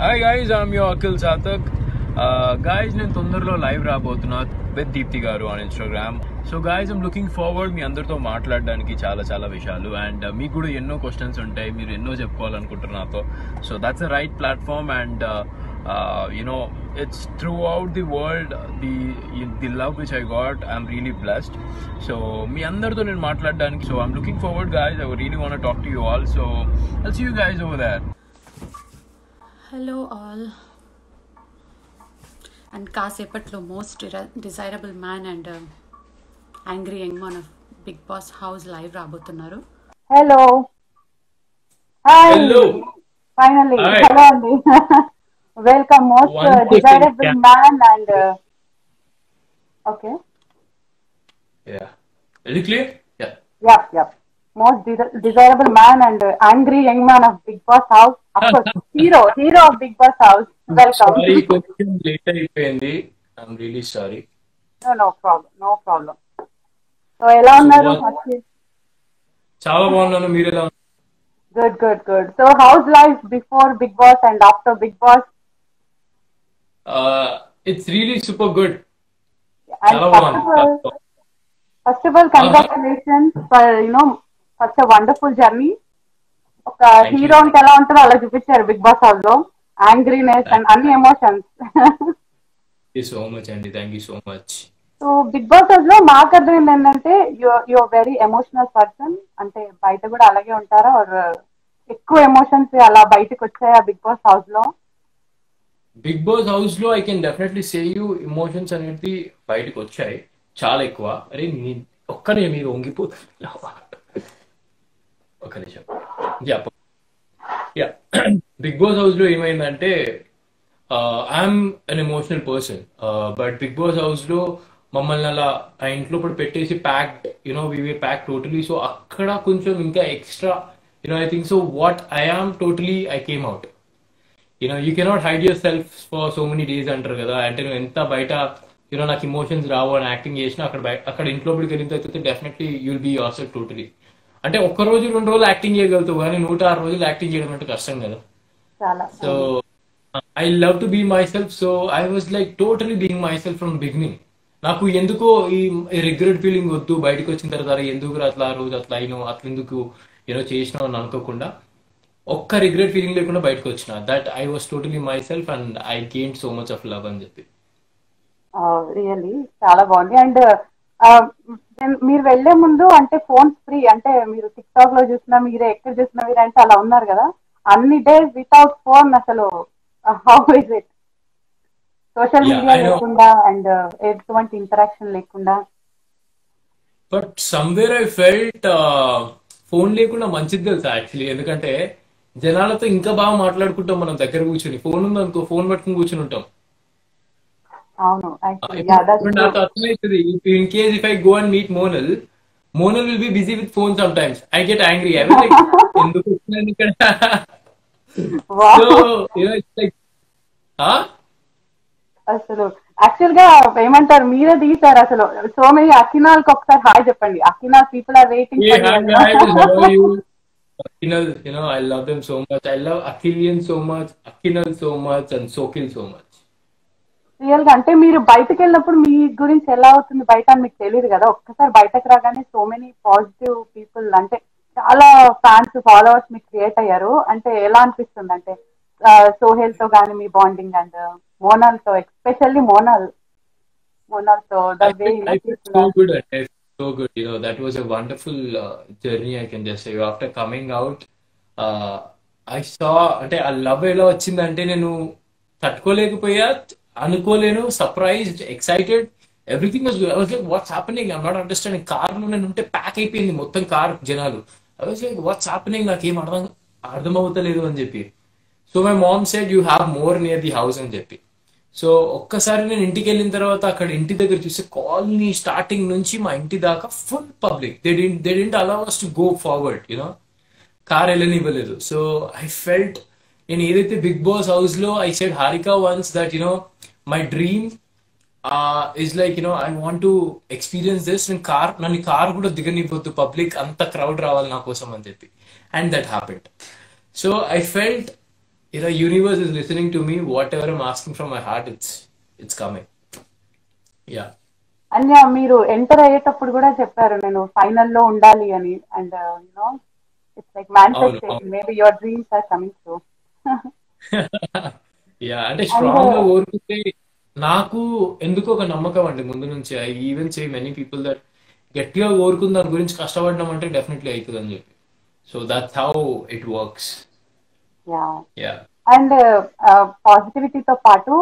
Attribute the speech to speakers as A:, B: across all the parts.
A: Hi guys, I'm your Akil Satak. Guys, నేను తొందరలో live రాబోతున్నా with Deepti గారు on Instagram. So guys, I'm looking forward మీ అందరితో మాట్లాడడానికి చాలా విషయాలు. అండ్ మీకు కూడా ఎన్నో క్వశ్చన్స్ ఉంటాయి, మీరు ఎన్నో చెప్పుకోవాలనుకుంటారు నాతో. So that's the right platform. And it's throughout the world, the love which I got, I'm really blessed. So మీ అందరితో నేను మాట్లాడడానికి, so I'm looking forward guys. I really want to talk to you all. So I'll see you guys over there.
B: Hello all. And కాసేపట్లో most desirable man and angry young man of Bigg Boss house live రాబోతున్నారు.
C: Hello hi
A: Hello.
C: Finally
A: Hi.
C: Hello అండి welcome most
A: One second.
C: Desirable man and okay
A: Yeah. Is it clear? Yeah.
C: Yup most desirable man and angry young man of Bigg Boss house of course hero of Bigg Boss house welcome.
A: Sorry, కొంచెం late అయిపోయింది. I'm really sorry.
C: No problem so ఎలా ఉన్నారు?
A: చాలా బాగున్నాను, మీరు ఎలా ఉన్నారు?
C: Good so house life before Bigg Boss and after Bigg Boss
A: It's really super good.
C: And
A: చాలా బాగుంది.
C: First of all congratulations for such a wonderful journey. ఒక
A: Thank you.
C: హీరో అంటే ఎలా ఉంటుందో అలా చూపించారు బిగ్ బాస్ హౌస్ లో. Angriness and అన్ని emotions.
A: Thank you so much అండి, thank you so much.
C: So Bigg Boss house లో మాకు అర్థమైంది ఏంటంటే యువర్ వెరీ ఎమోషనల్ పర్సన్. అంటే బయట కూడా అలాగే ఉంటారా? ఆర్ ఎక్కువ ఎమోషన్స్ అలా బయటకు వచ్చాయా బిగ్ బాస్ హౌస్ లో?
A: బిగ్ బాస్ హౌస్ లో I can definitely say you emotions అనేది బయటకు వచ్చాయి చాలా ఎక్కువ. అరే ఒక్కనే మీరు వంగిపో ఒక్క నిమిషం. యా బిగ్ బాస్ హౌస్ లో ఏమైందంటే I'm an emotional person, but Bigg Boss house లో మమ్మల్ని అలా ఆ ఇంట్లో కూడా పెట్టేసి packed, we were pack totally. So అక్కడ కొంచెం ఇంకా extra I think so what I am totally I came out. You cannot hide yourself for so many days అంటారు కదా. అంటే నువ్వు ఎంత బయట నాకు ఇమోషన్స్ రావు అని యాక్టింగ్ చేసినా అక్కడ ఇంట్లో పడికి వెళ్ళిన తర్వాత definitely you'll be yourself totally. అంటే ఒక్క రోజు 2 రోజులు యాక్టింగ్ చేయగలుగుతావు, కానీ 106 రోజులు యాక్టింగ్ చేయడం అంటే కష్టం కదా.
C: చాలా
A: so I love to be myself. So I was like totally being myself from beginning. నాకు ఎందుకో ఈ రిగ్రెట్ ఫీలింగ్ వద్దు, బయటకు వచ్చిన తర్వాత ఎందుకు అట్లా ఆ రోజు అట్లా అట్లా ఎందుకు చేసినావు అని అనుకోకుండా ఒక్క రిగ్రెట్ ఫీలింగ్ లేకుండా బయటకు వచ్చిన. That I was totally my self and I gain so much of love అని చెప్పి.
C: రియల్లీ చాలా బాగుంది. అండ్ మీరు వెళ్లే ముందు అంటే ఫోన్స్ ఫ్రీ, అంటే మీరు టిక్ టాక్ లో చూసినా మీరే ఎక్కడ చూసినా మీరే అంటే అలా ఉన్నారు కదా. అన్ని డేస్ వితౌట్ ఫోన్ అసలు how is it? Social
A: Yeah,
C: media
A: I know.
C: లేకుండా అండ్ ఎటువంటి ఇంటరాక్షన్ లేకుండా.
A: But somewhere I felt phone లేకుండా మంచిది తెలుసా యాక్చువల్లీ. ఎందుకంటే జనాలతో ఇంకా బాగా మాట్లాడుకుంటాం మనం దగ్గర కూర్చొని. ఫోన్ ఉందనుకో ఫోన్ పట్టుకుని కూర్చొని ఉంటాం.
C: అవును యాక్చువల్లీ
A: ఇప్పుడు నాకు అర్థమవుతుంది, in case if I go and meet Monal will be busy with phone some times. I get angry. I was like ఎందుకు వచ్చినాను ఇక్కడ. సో ఇట్స్ లైక్
C: అసలు యాక్చువల్ గా ఏమంటారు, మీరే తీసారు అసలు. సో మెనీ అకినాల్ కి ఒకసారి హాయ్ చెప్పండి. అకినాల్ people are waiting
A: hey hi guys, how are you? Akinal, I love them so much. I love Akilian so much, Akinal so much, and Sokil so much.
C: Real గా అంటే మీరు బయటకు వెళ్ళినప్పుడు మీ గురించి ఎలా అవుతుంది బయట అని మీకు తెలియదు కదా. ఒక్కసారి బయటకు రాగానే సో మెనీ పాజిటివ్ పీపుల్, అంటే చాలా ఫ్యాన్స్ ఫాలోవర్స్ మీకు క్రియేట్ అయ్యారు. అంటే ఎలా అనిపిస్తుంది అంటే సోహెల్ తో కానీ మీ బాండింగ్ అండ్ మోనాల్ తో, ఎస్పెషల్లీ మోనాల్ తో the way
A: I felt so good. I felt so good. That was a wonderful journey, I can just say. After coming out, uh, I saw, అంటే ఆ లవ్ ఎలా వచ్చిందంటే నేను తట్టుకోలేకపోయా, అనుకోలేను, surprised, excited, everything was like what's happening, I'm not understanding. కార్లో నేను ఉంటే ప్యాక్ అయిపోయింది మొత్తం కార్ జనాలు. I was like what's happening, నాకేం అర్థం అవుతలేదు అని చెప్పి. So my mom said you have more near the house అని చెప్పి. సో ఒక్కసారి నేను ఇంటికి వెళ్ళిన తర్వాత అక్కడ ఇంటి దగ్గర చూస్తే కాలనీ స్టార్టింగ్ నుంచి మా ఇంటి దాకా full public. They didn't allow us to go forward, car వెళ్ళనివ్వలేదు. సో ఐ ఫెల్ట్, నేను ఏదైతే బిగ్ బాస్ హౌస్ లో I said Harika once that my dream is like I want to experience this. నన్ను car కూడా దిగనివ్వద్దు, పబ్లిక్ అంత crowd రావాలి నా కోసం అని చెప్పి. And that happened. So I felt universe is listening to me. Whatever I'm asking from my heart, it's coming. Yeah.
C: అన్య మీరు ఎంటర్ అయ్యేటప్పుడు కూడా చెప్పారు నేను ఫైనల్ లో ఉండాలి అని అండ్ యునో ఇట్స్ లైక్
A: అవును.
C: Manifestation maybe your dreams are coming true.
A: Yeah అంటే
C: అండ్
A: స్ట్రాంగ్ గా కోరుకుంటే నాకు ఎందుకో ఒక నమ్మకం అండి ముందు నుంచి. I even say many people that గట్టిగా కోరుకుని దాని గురించి కష్టపడడం అంటే డెఫినెట్లీ అవుతుంది అని చెప్పి. So that's how it works.
C: Yeah
A: yeah.
C: And పాజిటివిటీతో పాటు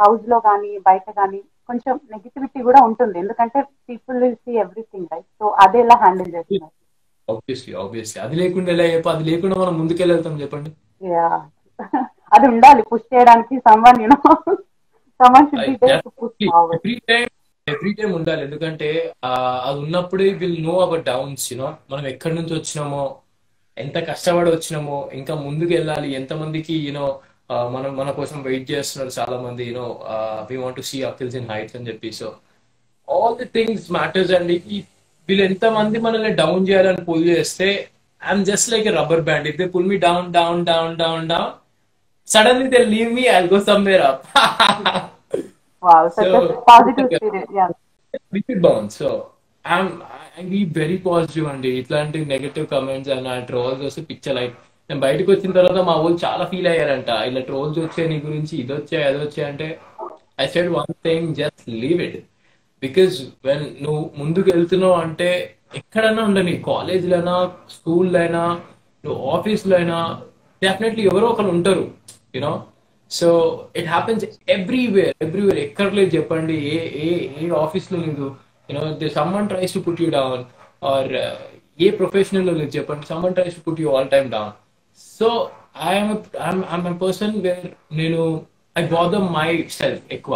C: హౌస్ లో కానీ బయట కానీ కొంచెం నెగిటివిటీ కూడా ఉంటుంది ఎందుకంటే people will see everything right. So అది ఎలా హ్యాండిల్ చేస్తున్నారు?
A: ఆబ్వియస్లీ అది లేకుండా ఎలా అది లేకుండా మనం ముందుకెళ్తాం చెప్పండి.
C: యా అది ఉండాలి పుష్ చేయడానికి someone you know someone should be there to push forward.
A: Every time ఉండాలి. ఎందుకంటే అది ఉన్నప్పుడే విల్ నో అవర్ డౌన్స్. మనం ఎక్కడి నుంచి వచ్చినామో, ఎంత కష్టపడి వచ్చినామో, ఇంకా ముందుకు వెళ్ళాలి, ఎంతమందికి మన కోసం వెయిట్ చేస్తున్నారు చాలా మంది. We want to see Akhil's in heights అని చెప్పి. So all the things matters అండి. వీళ్ళు ఎంతమంది మనల్ని డౌన్ చేయాలని పుల్ చేస్తే I'm just like a rubber band. If they pull me down down down down down, suddenly they leave me, I'll go somewhere up.
C: Wow such
A: So
C: a positive spirit. Yeah
A: we should bounce. So I be very positive అండి. ఇట్లాంటి negative comments and ఆ trolls వస్తే picture like నేను బయటకు వచ్చిన తర్వాత మా వాళ్ళు చాలా ఫీల్ అయ్యారంట. ఇలా ట్రోల్స్ వచ్చాయి నీ గురించి, ఇది వచ్చాయి అది వచ్చాయి అంటే I said one thing, just leave it. Because when నువ్వు ముందుకు వెళ్తున్నావు అంటే ఎక్కడైనా ఉండని, కాలేజ్లో అయినా స్కూల్లో అయినా నువ్వు ఆఫీస్లో అయినా డెఫినెట్లీ ఎవరో ఒకరు ఉంటారు. You know so it happens everywhere ఎక్కడ లేదు చెప్పండి. ఏ ఏ ఏ ఆఫీస్లో లేదు. Someone tries to put you down, or ఏ ప్రొఫెషనల్లో లేదు చెప్పండి, someone tries to put you all time down. So I'm person where నేను ఐ బాదర్ మై సెల్ఫ్ ఎక్కువ.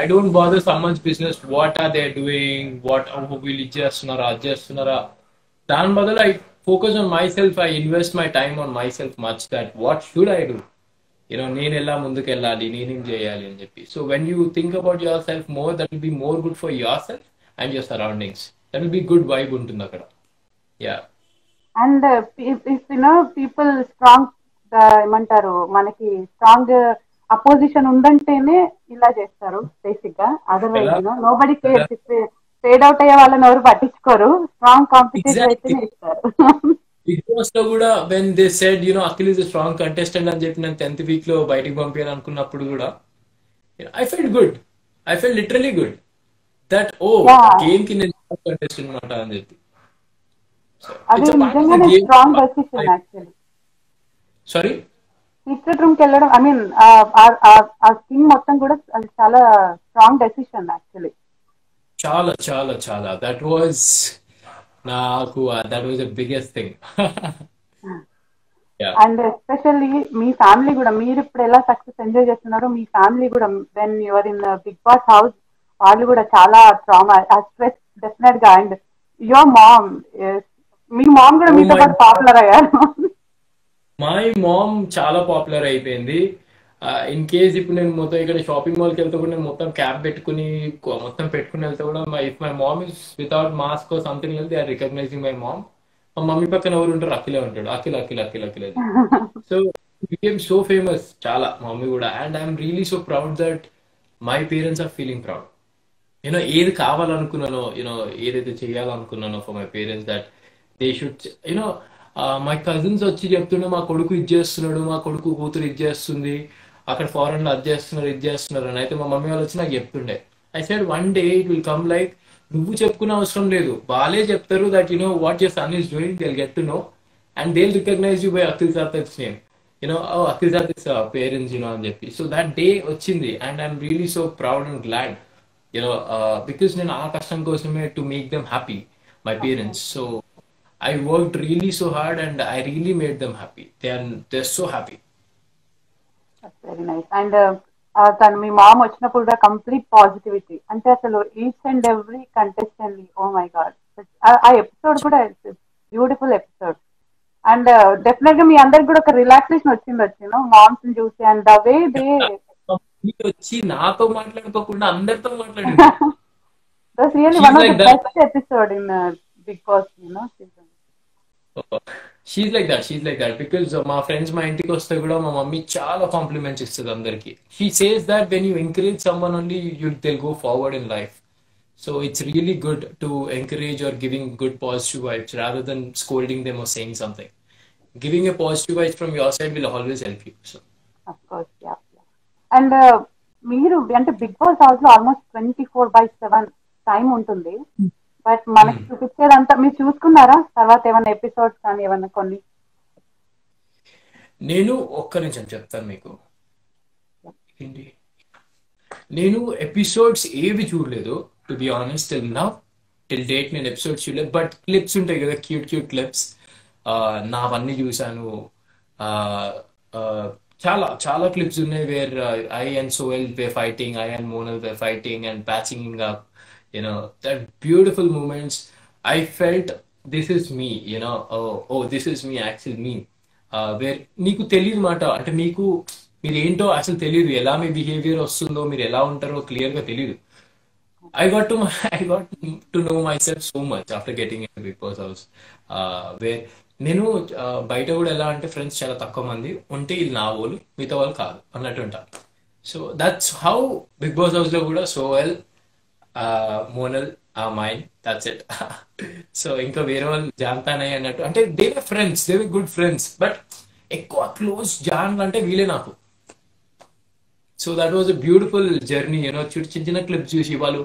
A: I don't bother someone's business. What are they doing? What వీళ్ళు ఇది చేస్తున్నారా అది చేస్తున్నారా, దాని బదులు I focus on my self. I invest my time on my self much that what should I do. నేను ఎలా ముందుకు వెళ్ళాలి, నేనేం చేయాలి అని చెప్పి. So when you think about your self more, that will be more good for your self and your surroundings. That will be good vibe ఉంటుంది అక్కడ. Yeah.
C: And if people strong ఏమంటారు మనకి స్ట్రాంగ్ అపోజిషన్ ఉందంటేనే ఇలా చేస్తారు basic గా. Otherwise
A: ఎలా
C: no బడి cares. Fade out అయ్యే వాళ్ళని ఎవరు పట్టించుకోరు. Strong competitive
A: exactly.
C: అయితేనే ఇస్తారు.
A: బిగ్ బాస్ లో కూడా when they said Akhil is strong contestant అని చెప్పి నేను 10th వీక్ లో బయటికి పంపించాను అనుకున్నప్పుడు కూడా I felt good. I felt literally good that
C: yeah
A: game కి నేను కంటెస్టెంట్ అనమాట అని చెప్పి. సో
C: అది
A: it's a part of the
C: నిజంగానే
A: game.
C: Strong decision actually.
A: Sorry.
C: Secret room కి వెళ్ళడం ఐ మీన్ ఆ థింగ్ మొత్తం కూడా అది చాలా స్ట్రాంగ్ డెసిషన్ యాక్చువల్లీ.
A: చాలా చాలా చాలా that was the biggest thing. Yeah.
C: And especially మీ ఫ్యామిలీ కూడా మీరు ఇప్పుడు ఎలా సక్సెస్ ఎంజాయ్ చేస్తున్నారో మీ ఫ్యామిలీ కూడా when you're in Bigg Boss house వాళ్ళు కూడా చాలా ట్రామా స్ట్రెస్ డెఫినెట్ గా. అండ్ యువర్ మామ్, మీ మామ్ కూడా
A: ఓ
C: మీతో
A: మై
C: పాటు పాపులర్ అయ్యారు.
A: మై మామ్ చాలా పాపులర్ అయిపోయింది. ఇన్ కేస్ ఇప్పుడు నేను మొత్తం ఇక్కడ షాపింగ్ మాల్కి వెళ్తే కూడా నేను మొత్తం క్యాప్ పెట్టుకుని మొత్తం పెట్టుకుని వెళ్తే కూడా if my mom is without mask something వెళ్తే ఆర్ రికగ్నైజింగ్ మై మామ్. మా మమ్మీ పక్కన ఎవరు ఉంటారు, అఖిలే ఉంటాడు. అఖిల్ అఖిల్ అఖిల్ అఖిల్ అని. సో బికేమ్ సో ఫేమస్ చాలా మా మమ్మీ కూడా. And I'm really so proud that my parents are feeling proud. ఏది కావాలనుకున్నానో, ఏదైతే చేయాలనుకున్నానో for my parents, that they should my cousins వచ్చి చెప్తుండే మా కొడుకు ఇది చేస్తున్నాడు, మా కొడుకు కూతురు ఇది చేస్తుంది, అక్కడ ఫారెన్ లో అది చేస్తున్నారు ఇది చేస్తున్నారు అని. అయితే మా మమ్మీ వాళ్ళు వచ్చి నాకు చెప్తుండే. I said one day it will come like నువ్వు చెప్పుకునే అవసరం లేదు, వాళ్ళే చెప్తారు that what your son is doing, they will get to know and they will recognize you by Akhil Sarthak's name. Akhil Sarthak's parents అని చెప్పి. సో దట్ డే వచ్చింది and I'm really so proud and glad because నేను ఆ కష్టం కోసమే to make them happy, my parents. So I worked really so hard and I really made them happy. They're so happy.
C: Very nice. And తను మీ mom వచ్చినప్పుడు కూడా complete positivity. అంటే అసలు each and every contestant oh my god ఆ episode కూడా beautiful episode. And definite గా మీ అందరికి కూడా ఒక రిలాక్సేషన్ వచ్చింది మామ్స్ చూసి. అండ్ ద వే దే
A: వచ్చి నాతో మాట్లాడుకోకుండా అందరితో మాట్లాడింది.
C: That's really
A: She's
C: one of
A: like
C: the
A: that.
C: Best episode in Bigg Boss season.
A: She's like that because మా ఫ్రెండ్స్ మా ఇంటికి వస్తే కూడా మా మమ్మీ చాలా కాంప్లిమెంట్స్ ఇస్తుంది అందరికి. She says that when you encourage someone only you will go forward in life. So it's really good to encourage or giving good positive vibes rather than scolding them or saying something. Giving a positive vibes from your side will always help you. So
C: of course, yeah. And మీరు అంటే big Boss house లో almost 24/7 time ఉంటుంది. But మనకి చూపించేదంతా మీరు చూసుకున్నారా? తర్వాత ఏమైనా episodes కానీ ఏమైనా కొన్ని?
A: నేను ఒక్క నిమిషం చెప్తాను మీకు. ఏంటి, నేను ఎపిసోడ్స్ ఏవి చూడలేదు to be honest till date. నేను ఎపిసోడ్స్ చూడలేదు, బట్ క్లిప్స్ ఉంటాయి కదా, క్యూట్ క్యూట్ క్లిప్స్, నావన్నీ చూశాను. ఆ, ఆ, చాలా చాలా క్లిప్స్ ఉన్నాయి where I and Sohel were fighting, I and Monal were fighting and patching up, that beautiful moments. I felt this is me, this is me, actual me. Where నీకు తెలియదు మాట, అంటే మీరు ఏంటో అసలు తెలియదు, ఎలా మీ బిహేవియర్ వస్తుందో, మీరు ఎలా ఉంటారో క్లియర్ గా తెలియదు. I got to I got to know myself so much after getting into Big Boss House. Where నేను బయట కూడా ఎలా అంటే ఫ్రెండ్స్ చాలా తక్కువ మంది ఉంటే, ఇది నా వాళ్ళు, మిగతా వాళ్ళు కాదు అన్నట్టు ఉంటారు. So that's how Bigg Boss house లో కూడా Sohel, Monal, mind, that's it. So ఇంకా వేరే వాళ్ళు జాన్తాన్ అయ్యి అన్నట్టు, అంటే they were friends, they were good friends, but ఎక్కువ క్లోజ్ జాన్ అంటే వీలే నాకు. So that was a beautiful journey. చిన్న చిన్న క్లిప్స్ చూసి వాళ్ళు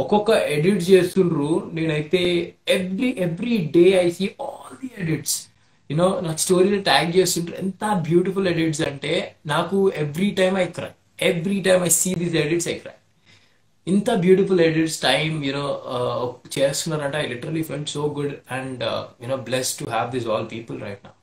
A: ఒక్కొక్క ఎడిట్ చేస్తుండ్రు. నేనైతే every day I see all the edits. నాకు స్టోరీలో ట్యాగ్ చేస్తుంటారు. ఎంత బ్యూటిఫుల్ ఎడిట్స్ అంటే నాకు every time I see these edits I cry. ఇంత బ్యూటిఫుల్ ఎడిట్స్ టైమ్ చేస్తున్నారంటే I literally felt so good and blessed to have this all people right now.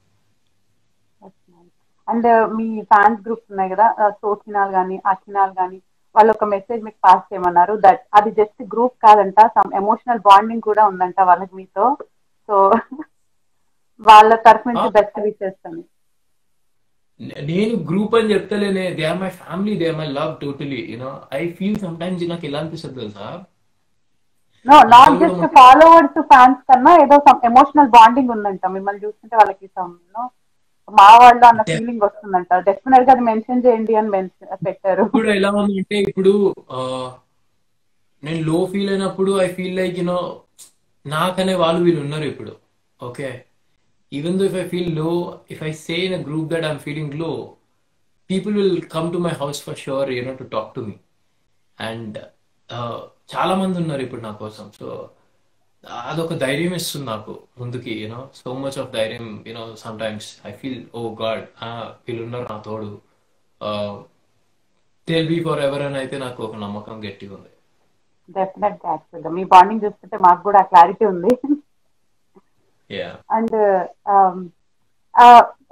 C: And మీ fans groups ఉన్నాయి కదా, సోకినాల్ గానీ అకినాల్ గానీ, వాళ్ళు ఒక మెసేజ్ మీకు పాస్ చేయమన్నారు దట్ అది జస్ట్ గ్రూప్ కాదంట, సమ్ ఎమోషనల్ బాండింగ్ కూడా ఉందంట వాళ్ళకి మీతో. సో వాళ్ళ తరఫు నుంచి బెస్ట్ విషెస్ అని.
A: నేను గ్రూప్ అని చెప్తలేనే, they are my family, they are my love totally. I feel sometimes నాకు ఎలా అనిపిస్తుంది తెలుసా,
C: నో, నాట్
A: అసలు
C: జస్ట్ ఫాలోవర్స్ ఫ్యాన్స్ కన్నా ఏదో సమ్ ఎమోషనల్ బాండింగ్ ఉందంట. మిమ్మల్ని చూస్తుంటే వాళ్ళకి సమ్ మా వాళ్ళు అన్న ఫీలింగ్ వస్తుందంట. డెఫినెట్ గా అది మెన్షన్ చేయండి అని పెట్టారు.
A: ఇప్పుడు ఎలా ఉంది అంటే, ఇప్పుడు నేను లో ఫీల్ అయినప్పుడు ఐ ఫీల్ లైక్ నాకనే వాళ్ళు వీళ్ళు ఉన్నారు ఇప్పుడు. Okay, even though if I feel low, if I say in a group that I'm feeling low, people will come to my house for sure to talk to me. And చాలా మంది ఉన్నారు ఇప్పుడు నా కోసం. సో అదొక ధైర్యం ఇస్తుంది నాకు ముందుకి. సో మచ్ ఆఫ్ ధైర్యం. Sometimes I feel, oh god, వీళ్ళున్నారు నా తోడు, థెల్ బీ ఫర్ ఎవర్ అని అయితే నాకు ఒక నమ్మకం గట్టిగా ఉంది.
C: డెఫినెట్ గా యాక్చువల్గా మీ బాండింగ్ చూస్తుంటే మాకు కూడా ఆ క్లారిటీ ఉంది.
A: యా,
C: అండ్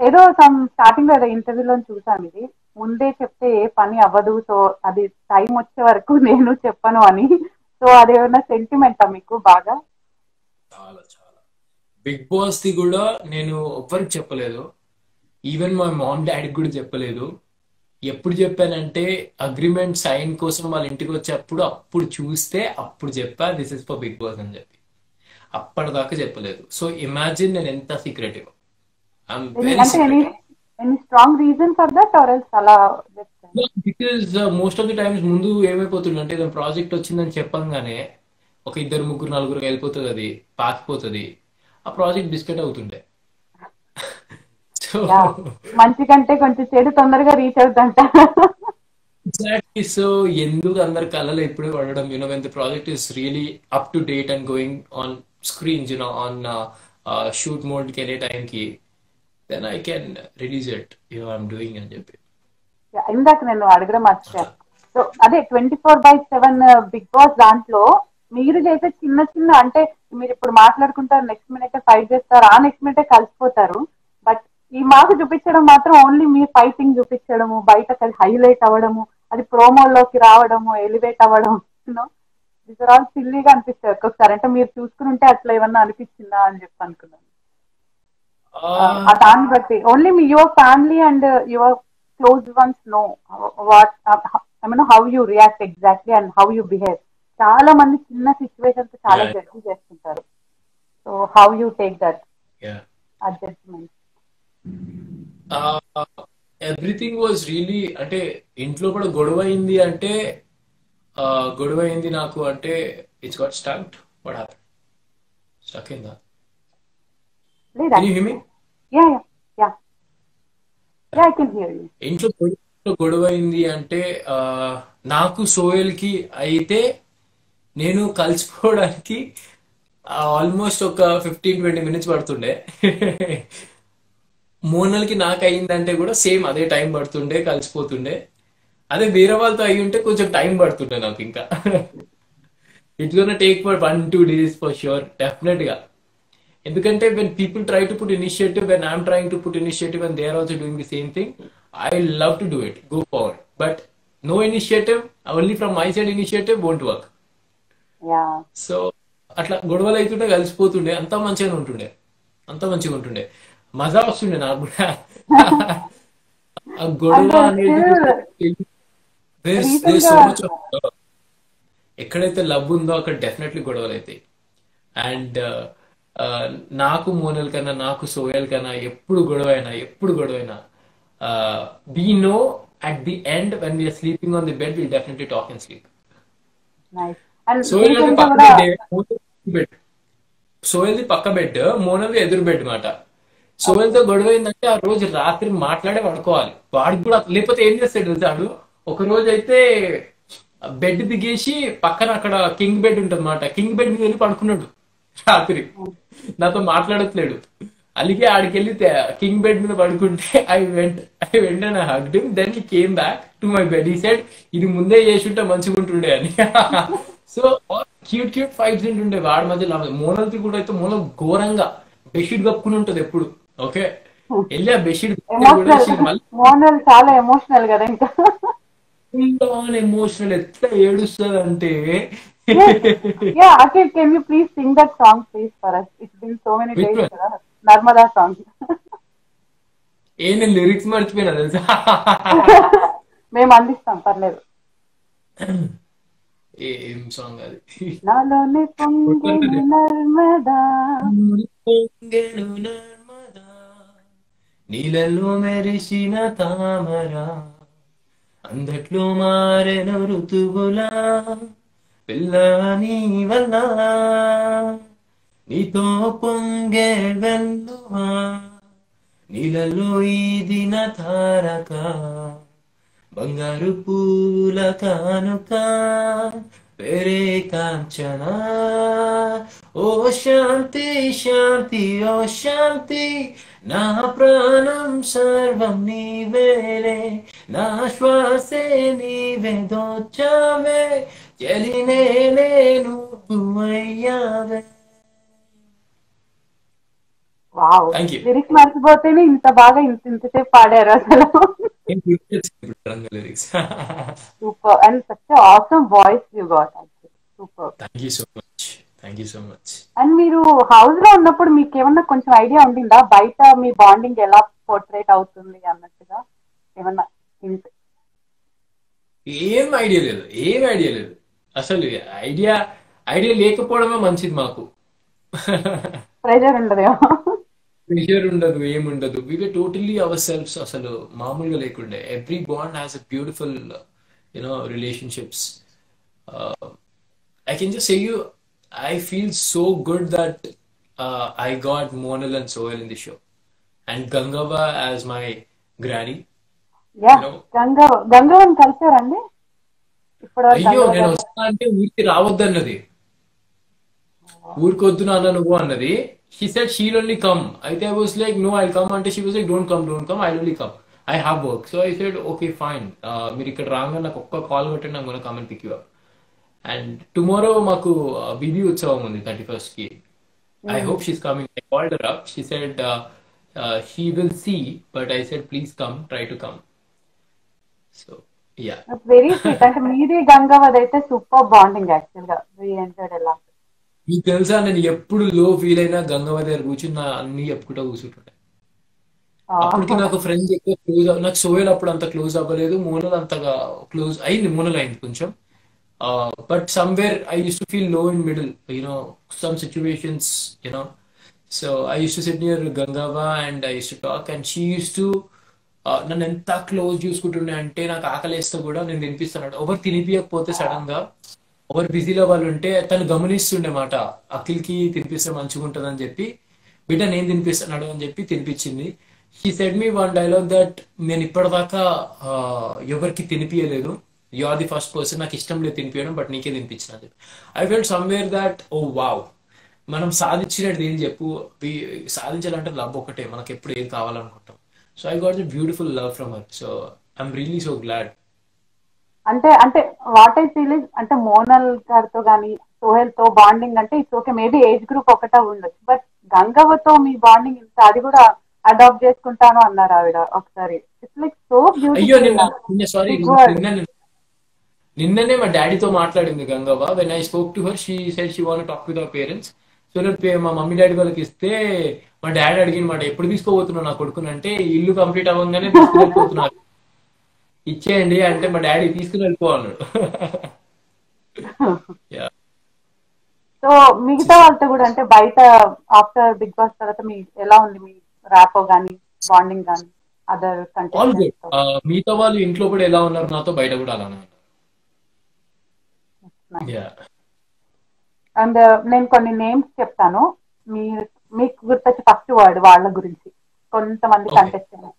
C: ఏదో సమ్ స్టార్టింగ్ లో ఏదో ఇంటర్వ్యూలో చూసాను, ఇది ముందే చెప్తే ఏ పని అవ్వదు, సో అది టైం వచ్చే వరకు నేను చెప్పను అని. సో అది ఏమైనా సెంటిమెంటా మీకు బాగా?
A: చాలా చాలా. బిగ్ బాస్ ది కూడా నేను ఎవ్వరికి చెప్పలేదు, ఈవెన్ మా మామ్ డాడీకి కూడా చెప్పలేదు. ఎప్పుడు చెప్పానంటే అగ్రిమెంట్ సైన్ కోసం వాళ్ళ ఇంటికి వచ్చేప్పుడు, అప్పుడు చూస్తే అప్పుడు చెప్పా this is for Bigg Boss అని చెప్పి. అప్పటిదాకా చెప్పలేదు. సో ఇమాజిన్ నేను ఎంత సీక్రెటివ్. ఐఎమ్ వెరీ
C: అంటే
A: secretive.
C: Any strong reason for that or else అలా
A: because most of the times ముందు ఏమైపోతుంది అంటే, ఏదైనా ప్రాజెక్ట్ వచ్చిందని చెప్పంగానే ఒక ఇద్దరు ముగ్గురు నలుగురు వెళ్ళిపోతుంది, అది పాకిపోతుంది, ఆ ప్రాజెక్ట్ బిస్కెట్ అవుతుండే. సో
C: మంచి కంటే కొంచెం చెడు తొందరగా రీచ్ అవుతుందంట.
A: ఎగ్జాక్ట్లీ. సో ఎందుకు అందరి కళ్ళలో ఇప్పుడే పడడం, when the project is really up to date and going on screens, on shoot మోడ్కి వెళ్ళే టైంకి, then I can release it, I'm doing అని చెప్పి.
C: ఇందాక నేను అడగడం మర్చిపోయాను. సో అదే 24/7 బిగ్ బాస్ దాంట్లో మీరు చేసే చిన్న చిన్న, అంటే మీరు ఇప్పుడు మాట్లాడుకుంటారు, నెక్స్ట్ మినిట్ ఫైట్ చేస్తారు, ఆ నెక్స్ట్ మినిట్ కలిసిపోతారు. బట్ ఈ మాకు చూపించడం మాత్రం ఓన్లీ మీ ఫైటింగ్ చూపించడము, బయటకు అది హైలైట్ అవ్వడము, అది ప్రోమోలోకి రావడము, ఎలివేట్ అవ్వడం, దిస్ ఆర్ ఆల్ సిల్లీగా అనిపిస్తాయి ఒక్కొక్కసారి. అంటే మీరు చూసుకుని ఉంటే అట్లా ఏమన్నా అనిపించిందా అని చెప్పి అనుకున్నాను. దాన్ని బట్టి only me your family and your close once know what I mean how you react exactly and how you behave. చాలా మంది చిన్న సిచ్యువేషన్స్ చాలా జడ్జి చేస్తుంటారు. So how you take that? Adjustment?
A: Everything was really అంటే ఇంట్లో కూడా గొడవ అయింది అంటే గొడవ అయింది నాకు అంటే it's got stuck what happen stuck in the
C: లేదు
A: can you hear me
C: yeah yeah yeah yeah, I can hear you.
A: ఇంట్లో గొడవ అయింది అంటే నాకు సోయల్ కి అయితే నేను కలిసిపోవడానికి ఆల్మోస్ట్ ఒక 15-20 minutes పడుతుండే. మోనల్కి నాకు అయిందంటే కూడా సేమ్ అదే టైం పడుతుండే, కలిసిపోతుండే. అదే వేరే వాళ్ళతో అయి ఉంటే కొంచెం టైం పడుతుండే నాకు ఇంకా. It's gonna take for 1-2 days for sure, definite గా. ఎందుకంటే when people try to put initiative, when I'm trying to put initiative and they are also doing the same thing, I love to do it, go forward. But no initiative, only from my side initiative won't work.
C: Yeah
A: so అట్లా గొడవలు అవుతుండే, కలిసిపోతుండే, అంతా మంచిగా ఉంటుండే, అంతా మంచిగా ఉంటుండే, మజా వస్తుండే నాకు కూడా. ఆ గొడవ
C: అంటే
A: అనేది
C: రీసెంట్
A: సో
C: గా
A: మచ్ ఎక్కడైతే లవ్ ఉందో అక్కడ డెఫినెట్లీ గొడవలు అవుతాయి. అండ్ నాకు మోనల్ కన్నా, నాకు సోయల్ కన్నా ఎప్పుడు గొడవ అయినా we know at the end when we're sleeping on the bed will definitely talk and sleep.
C: Nice. And
A: Sohel
C: recent గా
A: పక్క
C: కూడా
A: బెడ్, సోయల్ది పక్క బెడ్, మోనల్ది ఎదురు బెడ్ మాట. సోయల్తో గొడవ ఏంటంటే ఆ రోజు రాత్రి మాట్లాడే పడుకోవాలి. వాడికి కూడా లేకపోతే ఏం చేస్తాడు తెలుసాడు, ఒక రోజు అయితే బెడ్ దిగేసి పక్కన అక్కడ కింగ్ బెడ్ ఉంటుంది మాట, కింగ్ బెడ్ మీద వెళ్ళి పడుకున్నాడు రాత్రి. నాతో మాట్లాడట్లేడు. అలిగే ఆడికెళ్ళి కింగ్ బెడ్ మీద పడుకుంటే I went and I hugged him. Then he came back to my bed. He said ఇది ముందే చేసుంటే మంచిగా ఉంటుండే అని. సో క్యూట్ ఫైట్స్ ఉంటుండే వాడి మధ్య. మోనల్కి కూడా అయితే మోనల్ ఘోరంగా బెడ్షీట్ కప్పుకుని ఉంటది ఎప్పుడు. ఓకే, వెళ్ళి ఆ బెడ్షీట్ కూడా
C: ఎమోషనల్,
A: మళ్ళీ
C: మోనల్ చాలా ఎమోషనల్ కదా ఇంకా.
A: ఎమోషనల్ ఎట్లా ఏడుస్తుంది అంటే
C: Yes. Yeah, Akhil, can you please sing that song, please, for us? It's been so many
A: which
C: days,
A: one
C: కదా. Narmada song.
A: నేను లిరిక్స్ మర్చిపోయినా తెలుసా.
C: మేము అందిస్తాం, పర్లేదు.
A: ఏం సాంగ్ అది.
C: నాలోనే పొంగెను నర్మదా.
A: పొంగెను నర్మదా, నీళ్ళలో మెరిసిన తామర, అందట్లో మారెను ఋతువులా, పిల్ల నీ వల్ల నీతో పొంగే వెల్లువా, నీళ్ళలో ఈదిన తారక, బంగారు పూల కానుక, వేరే కాంచన. ఓ శాంతి శాంతి ఓ శాంతి, నా ప్రాణం సర్వం నీవేలే, నా శ్వాసే నీవే దోచావే, చెలినే నేను నువ్వయ్యావే.
C: Wow,
A: thank you.
C: లిరిక్స్ మర్చిపోతేనే ఇంత బాగా ఇంతసేపు పాడారు అసలు.
A: Lyrics.
C: Super, and such awesome voice you got. Super.
A: Thank you so much, thank you so much.
C: And మీరు హౌస్ లో ఉన్నప్పుడు మీకు ఏమన్నా కొంచెం ఐడియా ఉండిందా బయట మీ బాండింగ్ ఎలా పోర్ట్రేట్ అవుతుంది అన్నట్టుగా? ఏమన్నా hint?
A: ఏం ఐడియా లేదు అసలు. ఐడియా లేకపోవడమే మంచిది మాకు.
C: ప్రెజర్ ఉండదేమో.
A: ప్రెషర్ ఉండదు, ఏముండదు. వి వర్ టోటలీ అవర్ సెల్ఫ్స్. అసలు మామూలుగా లేకుండే. Every bond has a beautiful relationships. I can just say you, I feel so good that I got Monal and Sohail in the show, and Gangava as my granny.
C: Yeah,
A: You know,
C: గంగవని కలిసారండి ఇప్పటివరకు?
A: అయ్యో
C: గంగవ
A: నేను
C: గారు
A: వస్తా అంటే ఊరికి రావద్దన్నది, ఊరికి వద్దు నాన్న నువ్వు అన్నది. She said she'll only come. అయితే I was like, no, I'll come. అంటే she was like, don't come, I'll only come. I have work. So I said, okay, fine. మీరు ఇక్కడ రాగా నాకు ఒక్క కాల్ కొట్టండి, I'm gonna come and pick you up. And tomorrow మాకు BB ఉత్సవం ఉంది 31st కి. I hope she's coming. I called her up. She said she will see, but I said please come, try to come. So yeah.
C: Very sweet. అంటే మీది గంగవది అయితే super bonding actual గా. We enjoyed ఎలా.
A: మీకు తెలుసా, నేను ఎప్పుడు లో ఫీల్ అయినా గంగవ్వ దగ్గర కూర్చుని నా అన్ని చెప్పుకుంటూ కూర్చుంటుండే. అప్పటికి నాకు ఫ్రెండ్స్ ఎక్కువ క్లోజ్. నాకు సోయల్ అప్పుడు అంత క్లోజ్ అవ్వలేదు, మోనల్ అంతగా క్లోజ్ అయింది, మోనల్ అయింది కొంచెం. But somewhere I use to feel low in middle, some situations. So I use to sit near Gangavva and I use to talk and she use to నన్ను ఎంత క్లోజ్ చూసుకుంటుండే అంటే నాకు ఆకలిస్తే కూడా నేను తినిపిస్తాను. ఎవరు తినిపించకపోతే సడన్ గా ఎవరు బిజీలో వాళ్ళు ఉంటే తను గమనిస్తుండే మాట, అఖిల్కి తినిపిస్తే మంచిగా ఉంటుంది అని చెప్పి, బిడ్డ నేను తినిపిస్తున్నాడు అని చెప్పి తినిపించింది. She said me one dialogue that నేను ఇప్పటిదాకా ఎవరికి తినిపించలేదు, you are the first person, నాకు ఇష్టం లేదు తినిపించడం బట్ నీకే తినిపించిన అని చెప్పి. I felt somewhere that oh wow, మనం సాధించినట్టు ఏం చెప్పు, సాధించాలంటే లవ్ ఒకటే, మనకి ఎప్పుడు ఏది కావాలనుకుంటాం. So I got the beautiful love from her. So I'm really so glad.
C: అంటే అంటే వాట్ ఐ ఫీల్ ఇస్ అంటే మోనల్ గారితో కానీ సోహెల్ తో బాండింగ్ అంటే it's okay, maybe age group ఒకటే ఉండొచ్చు, బట్ గంగవ్వతో మీ బాండింగ్ ఇంత, అది కూడా అడాప్ట్ చేసుకుంటాను అన్నారు ఆవిడ ఒకసారి. ఇట్స్ లైక్ సో
A: అయ్యో
C: బ్యూటిఫుల్,
A: నిన్న సారీ
C: బిగ్ వర్డ్.
A: నిన్ననే మా డాడీతో మాట్లాడింది Gangavva. When I spoke to her she said she want talk with our parents. So మా మమ్మీ డాడీ వాళ్ళకి ఇస్తే మా డాడీ అడిగిన మాట, ఎప్పుడు తీసుకోబోతున్నావు నా కొడుకుని అంటే, ఇల్లు కంప్లీట్ అవ్వగానే తీసుకుని వెళ్ళిపోతున్నారు, ఇచ్చేయండి అంటే మా డాడీ తీసుకుని వెళ్ళిపో అన్నాడు. Yeah.
C: సో మిగతా వాళ్ళతో కూడా అంటే బయట ఆఫ్టర్ బిగ్ బాస్ తర్వాత మీ ఎలా ఉంది మీ ర్యాపో గానీ బాండింగ్ గానీ అదర్
A: ఆల్ గుడ్.
C: కంటెస్టెంట్స్ తో?
A: మిగతా వాళ్ళు ఇంట్లో కూడా ఎలా ఉన్నారు నాతో, బయట కూడా అలానే ఉన్నారు. యా
C: అండ్ నేను కొన్ని నేమ్స్ చెప్తాను, మీరు మీకు గుర్తొచ్చే ఫస్ట్ వర్డ్ వాళ్ళ గురించి, కొంతమంది
A: okay
C: contestants.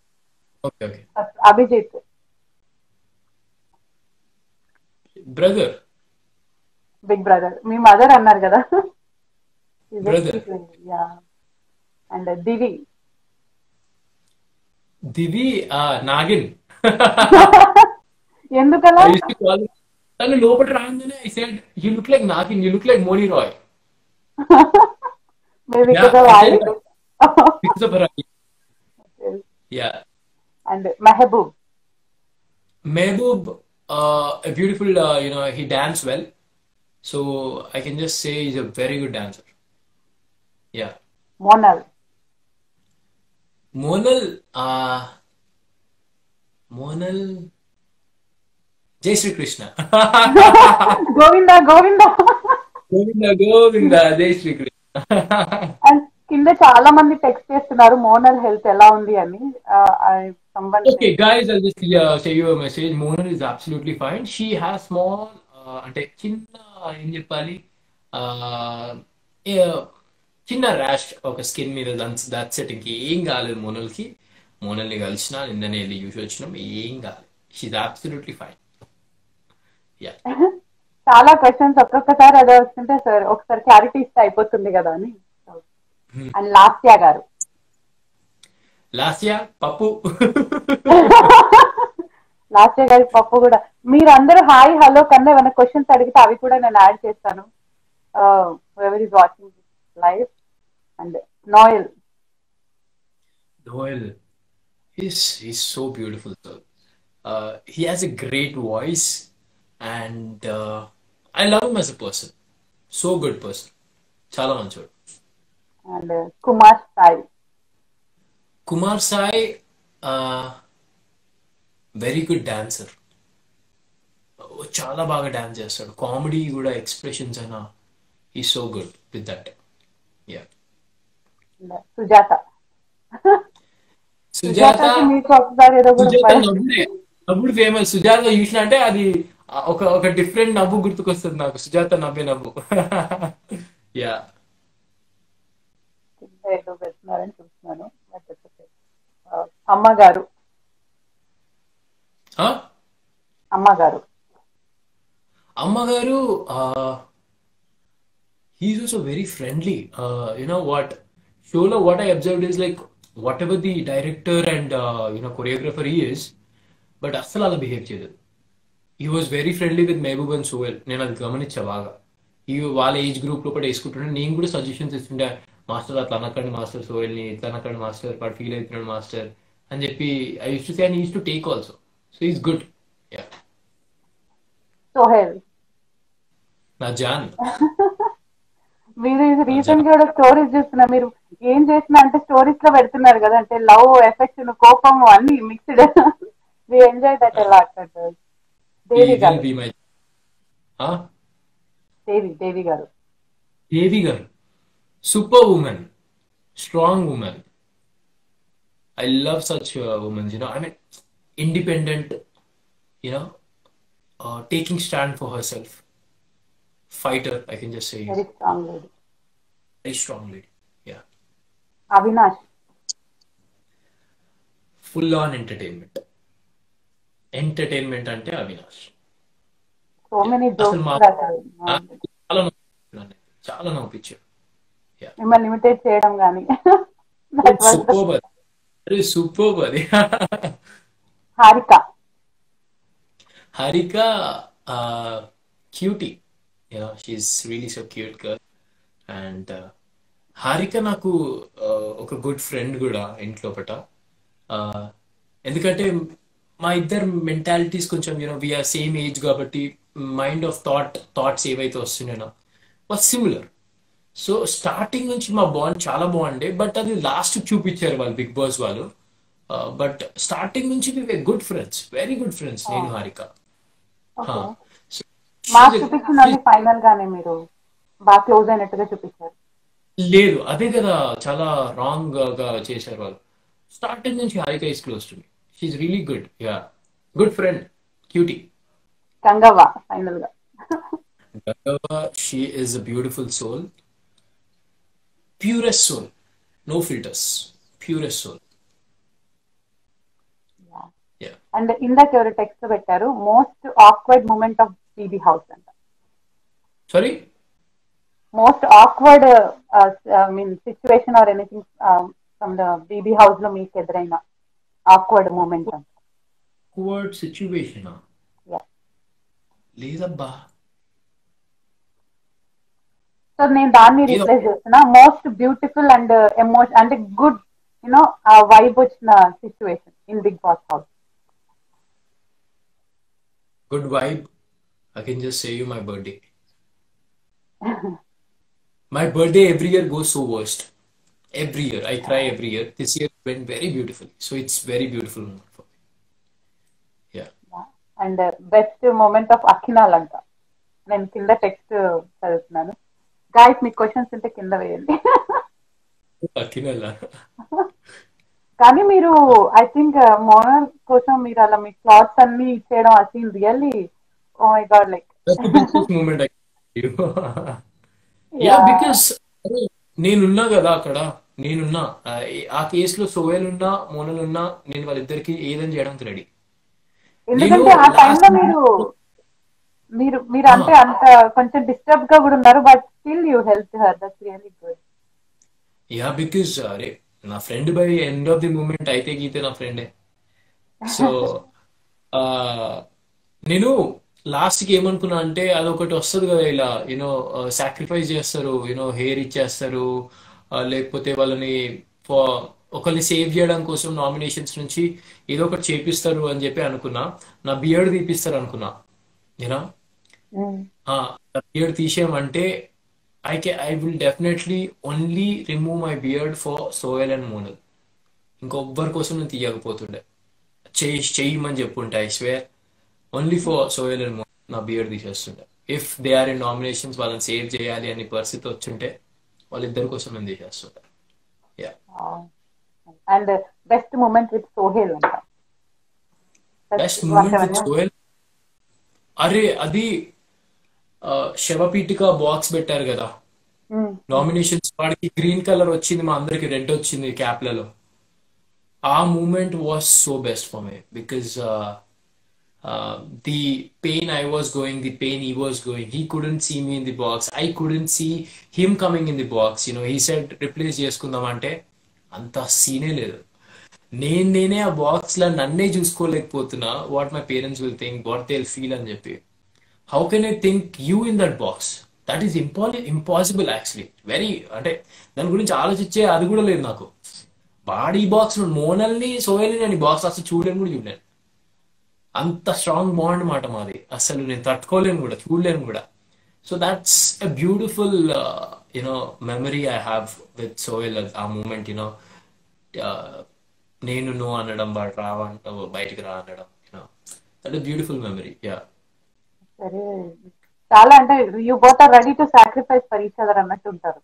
A: Okay okay.
C: Abhijeet,
A: brother
C: big brother, మీ మదర్ అన్నారు కదా.
A: బ్రదర్.
C: అండ్ దివి.
A: దివి నాగిన్.
C: ఎందుకలా?
A: I used to call him. తను లోపల రాగానే I said you look like Naagin, you look like Mouni Roy.
C: Maybe
A: yeah
C: కదా
A: I
C: voice.
A: Said because of her. Yeah
C: and Mehboob.
A: Mehboob, a beautiful, he dance well. So I can just say he's a very good dancer. Yeah.
C: Monal.
A: Monal, Monal, Jai Shri Krishna.
C: Govinda Govinda.
A: Govinda, Govinda, Jai Shri Krishna.
C: And కింద చాలా మంది text చేస్తున్నారు Monal health ఎలా ఉంది అని. Someone
A: Okay, guys, I'll just say you a message. Monal is absolutely fine. She has small, అంటే చిన్న ఏం చెప్పాలి, yeah, చిన్న ర్యాష్ ఒక స్కిన్ మీద, దట్స్ ఇట్. ఇంకేం కాలేదు మోనల్కి. మోనల్ని కలిసిన నిన్ననే వెళ్ళి చూసి వచ్చినాం, ఏం కాలేదు. She's absolutely fine. యా
C: చాలా క్వశ్చన్స్ ఒక్కొక్కసారి అదే వస్తుంటే సార్ ఒకసారి క్లారిటీ ఇస్తే అయిపోతుంది కదా అని. అండ్ లాస్యా గారు.
A: లాస్యా పప్పు.
C: లాస్యా గారి పప్పు కూడా. మీరు అందరూ హాయ్ హలో కన్నా ఏమైనా క్వశ్చన్స్ అడిగితే అవి కూడా నేను యాడ్ చేస్తాను. Ever is watching live. And Noel.
A: Noel, he's so beautiful, sir. He has a great voice, and I love him as a person. So good person. చాలా మంచోడు.
C: అండ్ కుమార్ సాయి.
A: కుమార్ సాయి, వెరీ గుడ్ డాన్సర్. చాలా బాగా డాన్స్ చేస్తాడు. కామెడీ కూడా, ఎక్స్ప్రెషన్స్ అయినా, he so good with that. Yeah
C: Sujatha.
A: Sujatha.
C: సుజాతకి మీకు ఒకసారి ఏదో కూడా
A: సుజాత నవ్వుడు ఫేమస్. సుజాత చూసిన అంటే అది ఒక డిఫరెంట్ నవ్వు గుర్తుకొస్తుంది నాకు, సుజాత నవ్వే నవ్వు. యా
C: ఏదో పెడుతున్నారని చూస్తున్నాను. అమ్మగారు. అమ్మగారు.
A: అమ్మగారు, he's also very friendly. You know what? Showlo, what I observed is like whatever the director and choreographer he is, but అస్సలు అలా బిహేవ్ చేయలేదు. He was very friendly with Mehboob and Sohail. నేను అది గమనించా బాగా. ఈ వాళ్ళ ఏజ్ గ్రూప్ లో కూడా వేసుకుంటుంటే నేను కూడా సజెషన్స్ ఇస్తుంటే, మాస్టర్ అట్లా అనకండి మాస్టర్, సోహెల్ని ఇట్లా అనకండి మాస్టర్, వాడు ఫీల్ అవుతున్నాడు మాస్టర్ అని చెప్పి I use to say, and he used to take also. So is good. Yeah
C: Sohel.
A: నా జాన్.
C: మీరు రీసెంట్ గా స్టోరీస్ చూస్తున్నా, మీరు ఏం చేసినా అంటే స్టోరీస్ లో పెడుతున్నారు కదా, అంటే లవ్, ఎఫెక్షన్, కోపం అన్ని మిక్స్డ్. వి ఎంజాయ్ దట్ ఎలా. దేవి గారు. దేవి గారు.
A: దేవి గారు super women. strong woman. I love such women, you know. I mean, independent, you know, taking stand for herself. Fighter, I can just say you.
C: Very strong lady.
A: Very strong lady. Yeah.
C: Avinash.
A: Full on entertainment. Entertainment అంటే Avinash.
C: So many
A: అసలు
C: jokes
A: మా
C: కూడా అసలు
A: చాలా నవ్వుకున్నాను. చాలా నవ్వుపించాడు.
C: మిమ్మల్ని imitate చేయడం కానీ. దట్ వాస్ ద
A: సూపర్ అది. అరే సూపర్ అది.
C: Harika.
A: Harika cutie. She's really so cute girl. And Harika నాకు ఒక గుడ్ ఫ్రెండ్ కూడా ఇంట్లో పట. ఎందుకంటే మా ఇద్దరు మెంటాలిటీస్ కొంచెం వీఆర్ సేమ్ ఏజ్ కాబట్టి మైండ్ ఆఫ్ థాట్స్ ఏవైతే వస్తున్నాయో వాజ్ సిమిలర్. సో స్టార్టింగ్ నుంచి మా బాండ్ చాలా బాగుండే, బట్ అది లాస్ట్ చూపించారు వాళ్ళు బిగ్ బాస్ వాళ్ళు. బట్ స్టార్టింగ్ నుంచి good friends, very good friends నేను హారిక.
C: ఓకే. మాకు చూపించిందండి ఫైనల్ గానే మీరు బాగా క్లోజ్ అయినట్టుగా చూపించారు.
A: లేదు, అదే కదా చాలా రాంగ్ గా చేశారు వాళ్ళు. స్టార్టింగ్ నుంచి Harika is close to me. She's really good. Yeah, good friend, cutie.
C: Gangavva final గా.
A: Gangava, she is a beautiful soul, purest soul, no filters, purest soul. Yeah.
C: And ఇందాక ఎవరు టెక్స్ట్ పెట్టారు, most awkward moment of BB house అంట.
A: Sorry?
C: Most awkward mean situation or anything from the BB house లో మీకు ఎదురైన awkward moment అంట.
A: Awkward situation. లేదబ్బా.
C: So నేను దాన్ని రీప్లేస్ చేస్తున్నా, మోస్ట్ బ్యూటిఫుల్ అండ్ ఎమోషన్ అంటే గుడ్ ఆ వైబ్ వచ్చిన situation in Bigg Boss house.
A: Good vibe. I can just say you my birthday. My birthday every year goes so worst. Every year. I cry every year. This year went very beautifully. So it's very beautiful moment for me. Yeah.
C: And best moment of Akhinal అంట. నేను కింద text చదువుతున్నాను. Guys మీకు questions ఉంటే కింద వేయండి.
A: Akinala.
C: కానీ మీరు ఐ థింక్ మోనల్ కోసం మీరు అలా మీ క్లాత్స్ అన్ని ఇచ్చేయడం I think really oh my god like.
A: That's the biggest moment I can tell you. Yeah, because నేనున్నా కదా అక్కడ. నేనున్నా ఆ కేసులో సోయల్ ఉన్నా, మోనల్ ఉన్నా, నేను వాళ్ళిద్దరికి ఏదని చేయడానికి రెడీ.
C: ఎందుకంటే ఆ టైంలో మీరు మీరు అంటే అంత కొంచెం డిస్టర్బ్ గా కూడా ఉన్నారు, but still you help her. That's really good.
A: Yeah, because అరే నా friend by end of the moment అయితే గీతే నా ఫ్రెండే. సో నేను లాస్ట్ కి ఏమనుకున్నా అంటే అదొకటి వస్తుంది కదా, ఇలా సాక్రిఫైస్ చేస్తారు, హెయిర్ ఇచ్చేస్తారు, లేకపోతే వాళ్ళని ఒకరిని సేవ్ చేయడం కోసం నామినేషన్స్ నుంచి ఏదో ఒకటి చేపిస్తారు అని చెప్పి అనుకున్నా. నా బియర్డ్ తీపిస్తారు అనుకున్నా. యూనో బియర్డ్ తీసేయమంటే I will definitely only remove my beard for Sohail and Monal. ఇంకొవ్వరి కోసం నేను తీయకపోతుండే. చెయ్యమని చెప్పుంటే I swear only for Sohail and Monal నా బియర్డ్ తీసేస్తుండే. If they are in nominations వాళ్ళని సేవ్ చేయాలి అని పరిస్థితి వచ్చుంటే వాళ్ళిద్దరి కోసం నేను తీసేస్తుండే. Yeah.
C: And best moment with Sohail అంట.
A: బెస్ట్ మూమెంట్ విత్ సోహెల్, అరే అది శవపీఠిక బాక్స్ పెట్టారు కదా నామినేషన్స్, వాడికి గ్రీన్ కలర్ వచ్చింది, మా అందరికి రెడ్ వచ్చింది క్యాప్లలో. ఆ moment was so best for me because the pain I was going, the pain he was going, he couldn't see me in the box, I couldn't see him coming in the box. He said replace చేసుకుందాం అంటే అంత సీనే లేదు. నేనే ఆ box లో నన్నే చూసుకోలేకపోతున్నా. What my parents will think, what they will feel అని చెప్పి. How can I think you in that box? That is impossible actually. Very అంటే దాని గురించి ఆలోచించే అది కూడా లేదు నాకు. బాడీ బాక్స్ మోనల్ని సోయల్ని నేను బాక్స్ అసలు చూడలేను కూడా చూడలేను. అంత స్ట్రాంగ్ బాండ్ మాట మాది. అసలు నేను తట్టుకోలేను కూడా, చూడలేను కూడా. So that's a beautiful memory I have with Sohail. ఆ మూమెంట్ నేను నో అనడం, వాడు బయటికి రా అనడం, that is beautiful memory. Yeah.
C: చాలా అంటే you both are ready to sacrifice for each other అన్నట్టు ఉంటారు.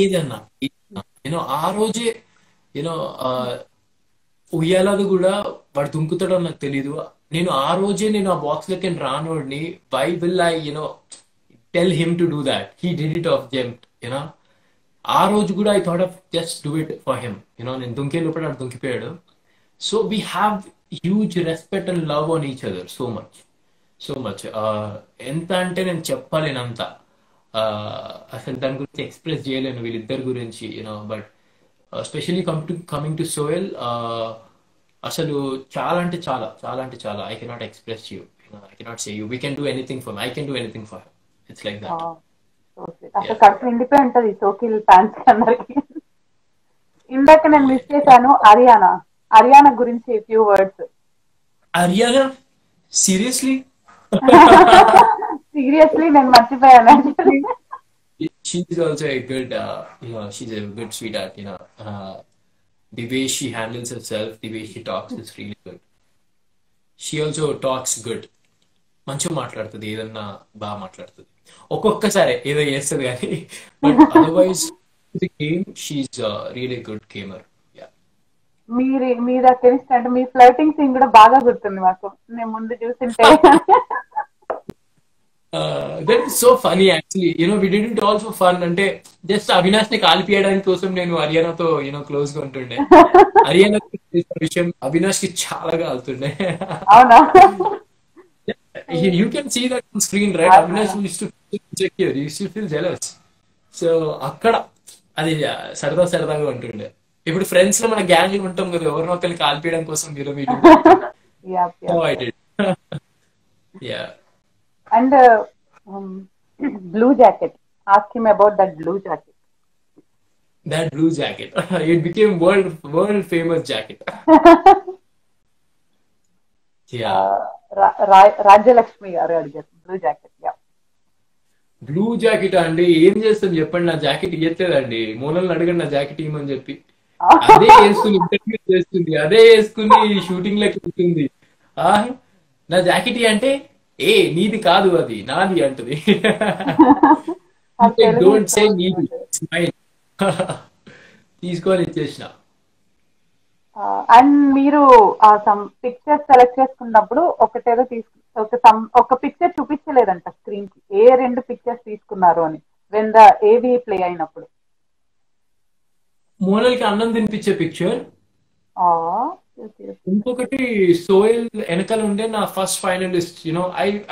A: ఏదన్నా ఆ రోజే యూనో ఉయ్యాలది కూడా వాడు దుంకుతాడో నాకు తెలీదు. ఆ రోజే నేను ఆ బాక్స్ లెక్క రానోడిని. Why will I tell him to do that? He did it of jump. You know ఆ రోజు కూడా I thought of just do it for him. నేను దుంకే లోపల వాడు దుంకిపోయాడు. So we have huge respect and love on each other so much. So much. ఎంత అంటే నేను చెప్పలేనంత. అసలు దాని గురించి ఎక్స్ప్రెస్ చేయలేను వీళ్ళిద్దరి గురించి. బట్ స్పెషలీ కమింగ్ టు సోయల్, అసలు చాలా అంటే చాలా, చాలా అంటే చాలా. I cannot express you. I cannot say you we can do anything for I can do anything for. It's like that.
C: అసలు కడుపు నిండిపోయి ఉంటది సోకిల్ ఫ్యాన్స్ అందరికి. ఇందాక నేను మిస్ చేశాను హర్యానా గురించి few words.
A: Haryana seriously?
C: Seriously నేను మర్చిపోయాను actually.
A: She's also a good, she's a good sweetheart. The way she handles herself, the way she talks is really good. She also talks good. మంచిగా మాట్లాడుతుంది, ఏదన్నా బాగా మాట్లాడుతుంది. ఒక్కొక్కసారి ఏదో చేస్తుంది కానీ, but otherwise the game she really good gamer.
C: మీ దగ్గర అంటే మీ ఫ్లర్టింగ్ సీన్ కూడా బాగా గుర్తుంది మాకు, నేను ముందు చూసింటే.
A: That is so funny actually. We did it all for fun. అంటే జస్ట్ అవినాష్ ని కాల్పియడానికి కోసం నేను హర్యానాతో క్లోజ్ గా ఉంటుండే. హర్యానా విషయం అవినాష్ కి చాలా కాలుతుండే.
C: అవునా?
A: You can see that on screen, right? Avinash used to feel insecure. He used to feel jealous. So అక్కడ అది సరదా సరదాగా ఉంటుండే. ఇప్పుడు ఫ్రెండ్స్ లో మన గ్యాంగ్ ఉంటాం కదా, ఎవరినో ఒకరిని కాల్పియడం కోసం video. I did. Yeah.
C: And blue jacket. Ask him about that blue jacket.
A: That blue jacket. It became world famous jacket. Yeah.
C: Rajyalakshmi గారు అడిగారు బ్లూ జాకెట్.
A: బ్లూ జాకెట్ అండి, ఏం చేస్తాం చెప్పండి? నా జాకెట్ ఇయ్యట్లేదండి. మూలల్ని అడగండి నా జాకెట్ ఇవ్వమని చెప్పి. అదే వేసుకుని ఇంటర్వ్యూ చేస్తుంది, అదే వేసుకుని షూటింగ్ లెక్క ఉంటుంది. నా జాకెట్ అంటే నీది కాదు అది నాది అంటది. డోంట్ సే నీది, తీసుకొని ఇచ్చేసిన.
C: అండ్ మీరు పిక్చర్ సెలెక్ట్ చేసుకున్నప్పుడు ఒకటేదో ఒక పిక్చర్ చూపించలేదంట స్క్రీన్ కి, ఏ 2 పిక్చర్స్ తీసుకున్నారు అని వెన్ ద ఏవి ప్లే అయినప్పుడు.
A: మోనల్కి అన్నం తినిపించే పిక్చర్, ఇంకొకటి సోయల్ వెనకాల ఉండే నా ఫస్ట్ ఫైనలిస్ట్.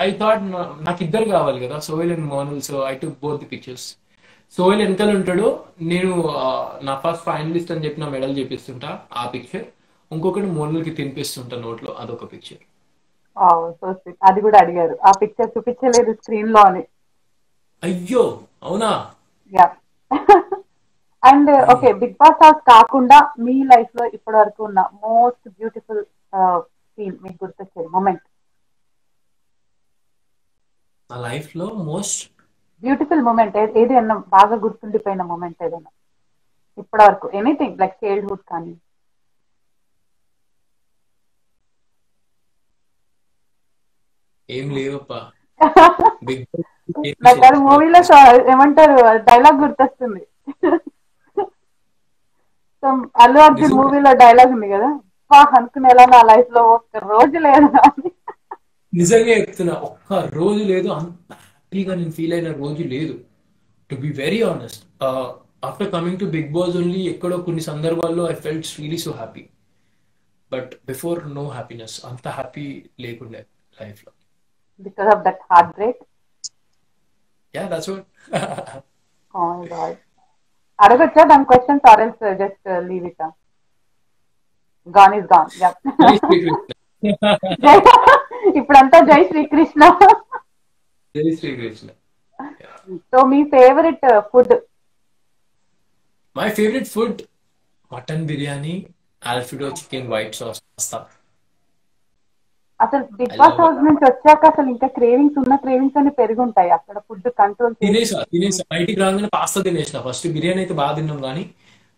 A: ఐ థాట్ నాకు ఇద్దరు కావాలి కదా, Sohail and Monal. So I took both the pictures. Sohail వెనకాల ఉంటాడు, నేను నా ఫస్ట్ ఫైనలిస్ట్ అని చెప్పి నా మెడల్ చేపిస్తుంటా ఆ పిక్చర్. ఇంకొకటి మోనల్ కి తినిపిస్తుంటా నోట్లో, అదొక పిక్చర్.
C: అది కూడా అడిగారు, ఆ పిక్చర్ చూపించలేదు స్క్రీన్ లో అని.
A: అయ్యో అవునా?
C: And okay, Bigg Boss house కాకుండా మీ లైఫ్ లో ఇప్పటి వరకు ఉన్న మోస్ట్ బ్యూటిఫుల్ సీన్ మీకు గుర్తొచ్చేది మూమెంట్?
A: నా లైఫ్ లో మోస్ట్
C: బ్యూటిఫుల్ మూమెంట్ ఏది అన్నా, బాగా గుర్తుండిపోయిన మూమెంట్ ఏదైనా ఇప్పటి వరకు, ఎనీథింగ్ లైక్ చైల్డ్హుడ్ కానీ.
A: ఏం లేవప్పా.
C: నాకు అది మూవీలో ఏమంటారు డైలాగ్ గుర్తొస్తుంది. అల్లు అర్జున్ మూవీలో డైలాగ్ ఉంది కదా, అనుకునేలా నా లైఫ్ లో ఒక్క రోజు లేదు.
A: నిజంగా చెప్తున్నా, ఒక్క రోజు లేదు అంత హ్యాపీగా నేను ఫీల్ అయిన రోజు లేదు. To be very honest, after coming to Bigg Boss only ఎక్కడో కొన్ని సందర్భాల్లో I felt really so happy. But before no happiness, అంత హ్యాపీ లేకుండే లైఫ్ లో.
C: Because of that heart break.
A: Ya that's what.
C: Oh my god. అడగొచ్చా దాని questions or else just leave it? Gone is gone. ఇప్పుడంతా జై శ్రీకృష్ణ.
A: జై Srikrishna.
C: So మీ favourite food?
A: My favourite food mutton biryani, alfredo chicken, white sauce pasta.
C: అసలు big Boss house నుంచి వచ్చాక అసలు ఇంకా క్రేవింగ్స్ ఉన్న క్రేవింగ్స్ అని పెరుగుంటాయి అక్కడ. ఫుడ్ కంట్రోల్
A: తినేసా. బయటికి రాగానే పాస్తా తినేసిన. ఫస్ట్ బిర్యానీ అయితే బాగా తిన్నాం కానీ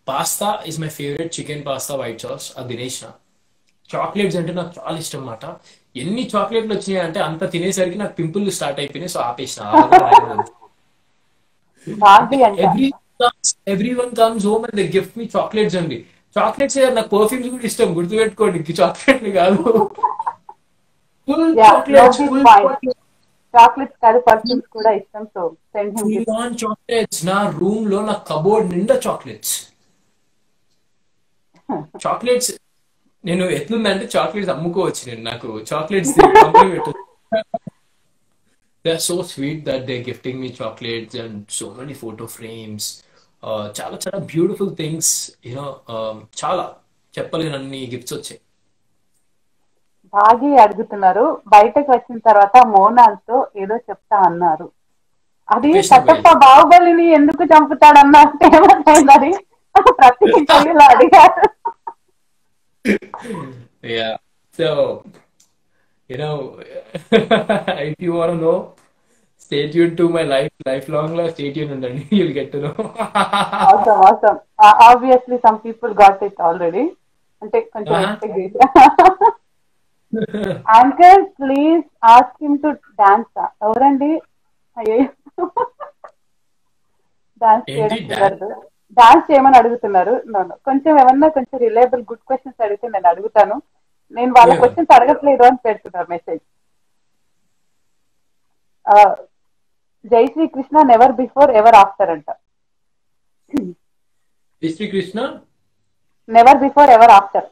A: pasta is my favourite. Chicken pasta, white sauce అది తినేసిన. చాక్లెట్స్ అంటే నాకు చాలా ఇష్టం అన్నమాట. ఎన్ని చాక్లెట్లు వచ్చినాయి అంటే అంత తినేసరికి నాకు పింపుల్ స్టార్ట్ అయిపోయినాయి. సో ఆపేసిన. Every every one comes home and they gift me chocolates అండి. చాక్లెట్స్ నాకు పర్ఫ్యూమ్స్ కూడా ఇష్టం, గుర్తుపెట్టుకోండి, చాక్లెట్లు కాదు. Full
C: yeah,
A: chocolates,
C: note this
A: full
C: point.
A: Chocolates.
C: Chocolates కాదు, పర్ఫ్యూమ్స్ కూడా ఇష్టం. So send him
A: full
C: gift.
A: On chocolates. నా రూమ్ లో నా కబోర్డ్ నిండా చాక్లెట్స్. చాక్లెట్స్ నేను ఎట్లుందంటే చాక్లెట్స్ అమ్ముకోవచ్చు నేను. నాకు చాక్లెట్స్ కంపెనీ పెట్టు. They are so sweet that they gifting me chocolates and so many photo frames. చాలా చాలా బ్యూటిఫుల్ థింగ్స్, యూనో. చాలా చెప్పలేనన్ని గిఫ్ట్స్ వచ్చాయి.
C: బాగి అడుగుతున్నారు, బయటకు వచ్చిన తర్వాత మోనాల్తో ఏదో చెప్తా అన్నారు. అది
A: చెప్పేసిన
C: కట్టప్ప
A: వెళ్ళి.
C: బాహుబలిని ఎందుకు చంపుతాడన్న ఫేమస్ అయింది. అది ప్రతి ఇంటర్వ్యూలో అడిగారు.
A: Yeah. So, you know, if you want to know, stay tuned to my lifelong life. Stay tuned and then you'll get to know.
C: Awesome, awesome. Obviously, some people got it already. అంటే కొంచెం
A: Uh-huh.
C: Expect చేశా. Anchor please ask him to dance. ఎవరండి? అయ్యో, dance
A: ఏంటి
C: చేయడం
A: dance?
C: కుదరదు. Dance చేయమని అడుగుతున్నారు. నన్ను కొంచెం ఏమన్నా కొంచెం రిలేబుల్ గుడ్ క్వశ్చన్స్ అడిగితే నేను అడుగుతాను. నేను వాళ్ళ
A: Yeah.
C: క్వశ్చన్స్ అడగట్లేదు అని పెడుతున్నారు మెసేజ్. జై Sri Krishna never before ever after అంట.
A: Sri Krishna?
C: Never before ever after